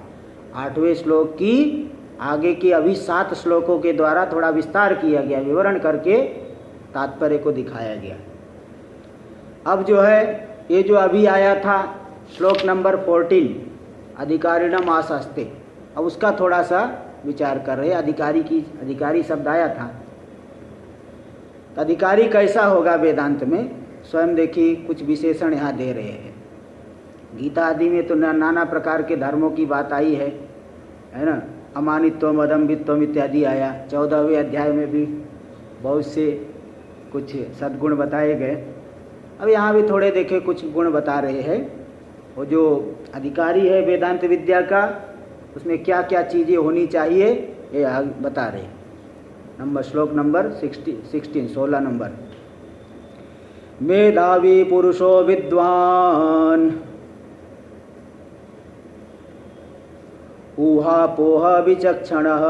8वें श्लोक की आगे के अभी 7 श्लोकों के द्वारा थोड़ा विस्तार किया गया, विवरण करके तात्पर्य को दिखाया गया। अब जो है ये जो अभी आया था श्लोक नंबर 14, अधिकारिणम आसस्ते, अब उसका थोड़ा सा विचार कर रहे हैं। अधिकारी शब्द आया था, तो अधिकारी कैसा होगा वेदांत में, स्वयं देखिए कुछ विशेषण यहाँ दे रहे हैं। गीता आदि में तो नाना प्रकार के धर्मों की बात आई है ना, अमानित्वम अदम्भित्वम इत्यादि आया। 14वें अध्याय में भी बहुत से कुछ सद्गुण बताए गए। अब यहाँ भी थोड़े देखे कुछ गुण बता रहे हैं। वो जो अधिकारी है वेदांत विद्या का, उसमें क्या क्या चीज़ें होनी चाहिए ये बता रहे हैं। श्लोक नंबर 16 नंबर, मेधावी पुरुषो विद्वान ऊहापोह विचक्षणः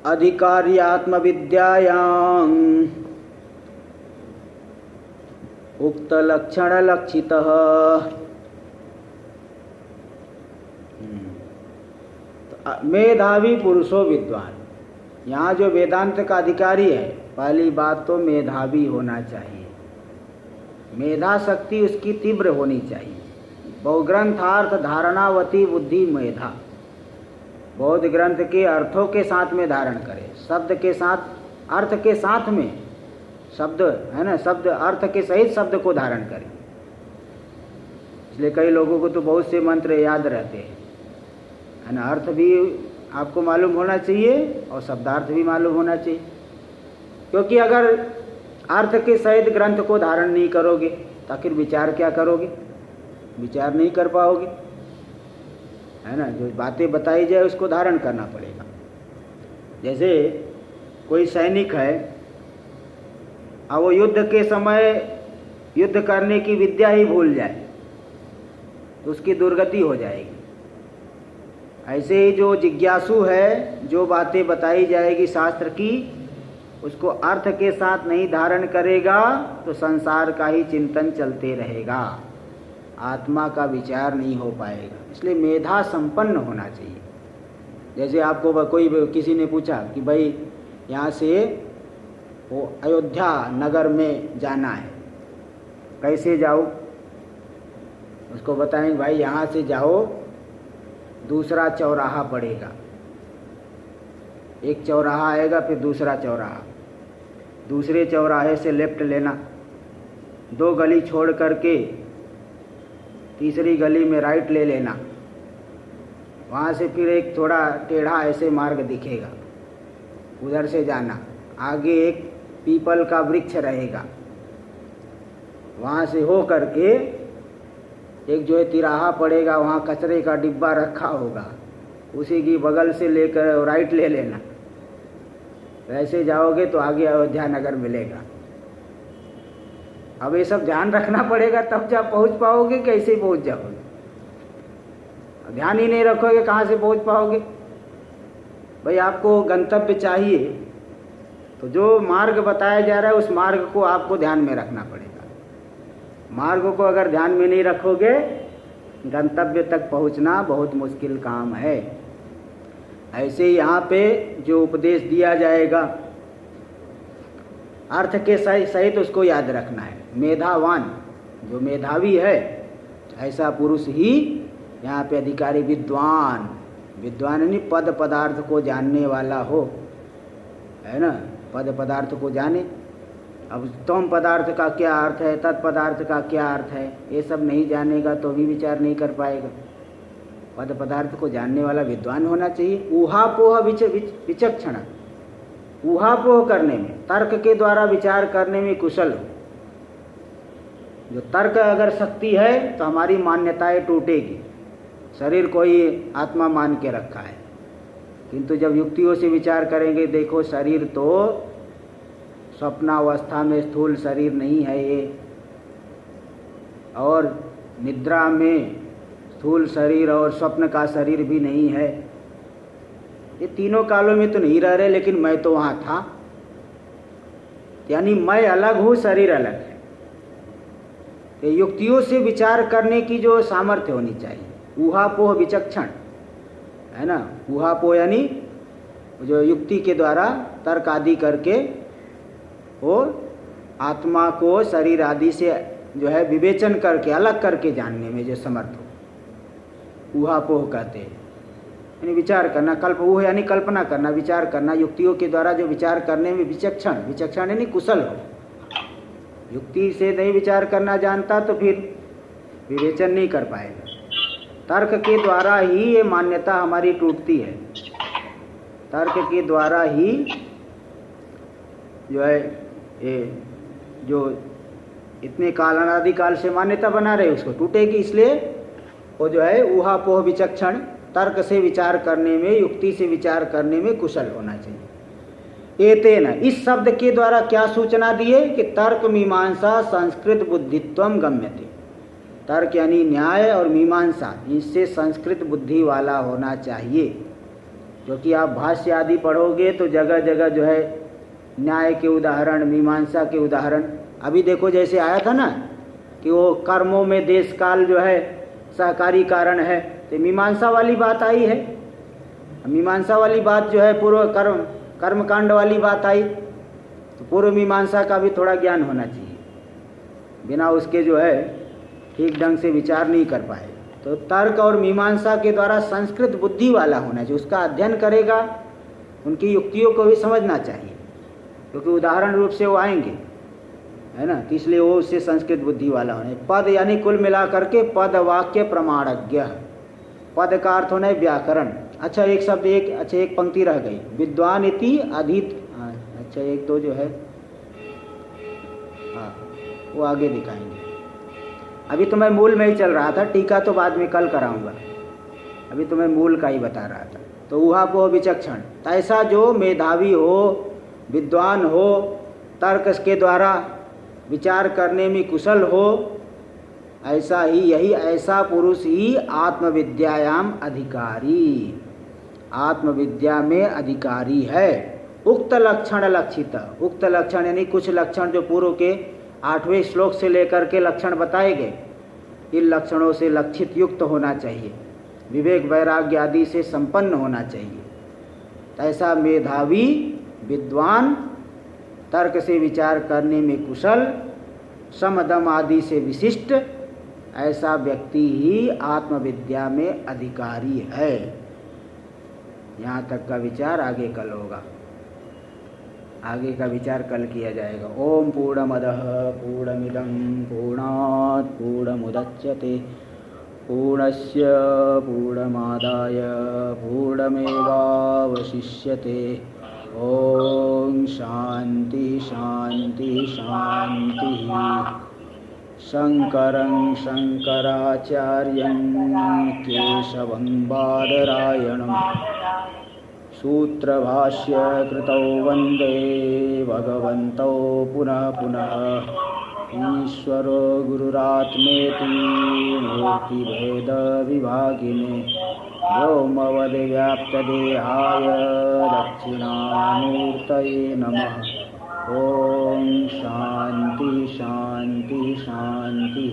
अधिकार्यात्मविद्यायां उक्तलक्षणलक्षितः। मेधावी पुरुषो विद्वान, यहाँ जो वेदांत का अधिकारी है, पहली बात तो मेधावी होना चाहिए, मेधा शक्ति उसकी तीव्र होनी चाहिए, बहुग्रंथार्थ धारणावती बुद्धि मेधा, बौद्ध ग्रंथ के अर्थों के साथ में धारण करे, शब्द के साथ, अर्थ के साथ में, शब्द है ना, शब्द अर्थ के सहित शब्द को धारण करे। इसलिए कई लोगों को तो बहुत से मंत्र याद रहते हैं, है ना, अर्थ भी आपको मालूम होना चाहिए और शब्दार्थ भी मालूम होना चाहिए। क्योंकि अगर अर्थ के सहित ग्रंथ को धारण नहीं करोगे तो आखिर विचार क्या करोगे, विचार नहीं कर पाओगे, है ना। जो बातें बताई जाए उसको धारण करना पड़ेगा। जैसे कोई सैनिक है और वो युद्ध के समय युद्ध करने की विद्या ही भूल जाए तो उसकी दुर्गति हो जाएगी। ऐसे ही जो जिज्ञासु है, जो बातें बताई जाएगी शास्त्र की, उसको अर्थ के साथ नहीं धारण करेगा तो संसार का ही चिंतन चलते रहेगा, आत्मा का विचार नहीं हो पाएगा। इसलिए मेधा संपन्न होना चाहिए। जैसे आपको कोई किसी ने पूछा कि भाई यहाँ से वो अयोध्या नगर में जाना है, कैसे जाऊँ? उसको बताएंगे भाई यहाँ से जाओ, दूसरा चौराहा पड़ेगा, एक चौराहा आएगा फिर दूसरा चौराहा, दूसरे चौराहे से लेफ्ट लेना, 2 गली छोड़ करके तीसरी गली में राइट ले लेना, वहाँ से फिर एक थोड़ा टेढ़ा ऐसे मार्ग दिखेगा, उधर से जाना, आगे एक पीपल का वृक्ष रहेगा, वहाँ से हो करके एक जो है तिराहा पड़ेगा, वहाँ कचरे का डिब्बा रखा होगा, उसी की बगल से लेकर राइट ले लेना। वैसे जाओगे तो आगे अयोध्या नगर मिलेगा। अब ये सब ध्यान रखना पड़ेगा, तब जा पहुँच पाओगे, कैसे पहुँच जाओगे? ध्यान ही नहीं रखोगे कहाँ से पहुँच पाओगे? भाई आपको गंतव्य चाहिए तो जो मार्ग बताया जा रहा है उस मार्ग को आपको ध्यान में रखना पड़ेगा। मार्ग को अगर ध्यान में नहीं रखोगे, गंतव्य तक पहुंचना बहुत मुश्किल काम है। ऐसे यहाँ पे जो उपदेश दिया जाएगा अर्थ के सहित उसको याद रखना है। मेधावान, जो मेधावी है, ऐसा पुरुष ही यहाँ पे अधिकारी, विद्वान, विद्वान यानी पद पदार्थ को जानने वाला हो, है ना, पद पदार्थ को जाने। अब तम पदार्थ का क्या अर्थ है, तत्पदार्थ का क्या अर्थ है, ये सब नहीं जानेगा तो भी विचार नहीं कर पाएगा। पद पदार्थ को जानने वाला विद्वान होना चाहिए। ऊहापोह विचक्षण, ऊहापोह करने में, तर्क के द्वारा विचार करने में कुशल हो। जो तर्क अगर शक्ति है तो हमारी मान्यताएं टूटेगी। शरीर को ही आत्मा मान के रखा है, किंतु जब युक्तियों से विचार करेंगे, देखो शरीर तो स्वप्नावस्था में स्थूल शरीर नहीं है ये, और निद्रा में स्थूल शरीर और स्वप्न का शरीर भी नहीं है। ये तीनों कालों में तो नहीं रह रहे, लेकिन मैं तो वहाँ था। यानी मैं अलग हूँ, शरीर अलग है। ये युक्तियों से विचार करने की जो सामर्थ्य होनी चाहिए। ऊहापोह विचक्षण, है ना। ऊहापोह यानी जो युक्ति के द्वारा तर्क आदि करके वो आत्मा को शरीर आदि से जो है विवेचन करके, अलग करके जानने में जो समर्थ हो, ऊहापोह कहते हैं। यानी विचार करना, ऊह यानी कल्पना करना, विचार करना, युक्तियों के द्वारा जो विचार करने में विचक्षण, विचक्षण यानी कुशल हो। युक्ति से नहीं विचार करना जानता तो फिर विवेचन नहीं कर पाएगा। तर्क के द्वारा ही ये मान्यता हमारी टूटती है। तर्क के द्वारा ही जो है ये जो इतने काल अनादिकाल से मान्यता बना रहे उसको टूटेगी। इसलिए वो जो है ऊहापोह विचक्षण, तर्क से विचार करने में, युक्ति से विचार करने में कुशल होना चाहिए। एतेन, इस शब्द के द्वारा क्या सूचना दिए कि तर्क मीमांसा संस्कृत बुद्धित्वम गम्यते। तर्क यानी न्याय और मीमांसा, इससे संस्कृत बुद्धि वाला होना चाहिए। क्योंकि आप भाष्य आदि पढ़ोगे तो जगह जगह जो है न्याय के उदाहरण, मीमांसा के उदाहरण, अभी देखो जैसे आया था ना कि वो कर्मों में देश काल जो है सहकारी कारण है, तो मीमांसा वाली बात आई है। मीमांसा वाली बात जो है पूर्व कर्मकांड वाली बात आई, तो पूर्व मीमांसा का भी थोड़ा ज्ञान होना चाहिए। बिना उसके जो है ठीक ढंग से विचार नहीं कर पाए। तो तर्क और मीमांसा के द्वारा संस्कृत बुद्धि वाला होना चाहिए, उसका अध्ययन करेगा, उनकी युक्तियों को भी समझना चाहिए, क्योंकि उदाहरण रूप से वो आएंगे, है ना। तो इसलिए वो उससे संस्कृत बुद्धि वाला होना है। पद यानी कुल मिला करके पद वाक्य प्रमाणज्ञ। पद का अर्थ होना है व्याकरण। अच्छा एक शब्द एक पंक्ति रह गई, विद्वान इति अधित। अच्छा एक तो जो है हाँ वो आगे दिखाएंगे। अभी तो मैं मूल में ही चल रहा था, टीका तो बाद में कल कराऊंगा, अभी तो मैं मूल का ही बता रहा था। तो ऊहापोह विचक्षण, ऐसा जो मेधावी हो, विद्वान हो, तर्क के द्वारा विचार करने में कुशल हो, ऐसा ही ऐसा पुरुष ही आत्मविद्यायाम अधिकारी, आत्मविद्या में अधिकारी है। उक्त लक्षण लक्षित, उक्त लक्षण यानी कुछ लक्षण जो पूर्व के 8वें श्लोक से लेकर के लक्षण बताए गए, इन लक्षणों से लक्षित युक्त होना चाहिए, विवेक वैराग्य आदि से संपन्न होना चाहिए। ऐसा मेधावी, विद्वान, तर्क से विचार करने में कुशल, समदम आदि से विशिष्ट, ऐसा व्यक्ति ही आत्मविद्या में अधिकारी है। यहाँ तक का विचार आगे कल होगा, आगे का विचार कल किया जाएगा। ओम पूर्णमदः पूर्णमिदं पूर्णात् पूर्णमुदच्यते पूर्णस्य पूर्णमादाय पूर्णमेवावशिष्यते। ओम शांति शांति शांति। शंकरं शंकराचार्यं केशवं बादरायणं सूत्रभाष्य कृतौ वन्दे भगवन्तौ पुनः पुनः। ईश्वरो गुरुरात्मेति मूर्तिभेदविभागिने व्योमवद्व्याप्तदेहाय दक्षिणामूर्तये नमः। ओम शांति शांति शांति।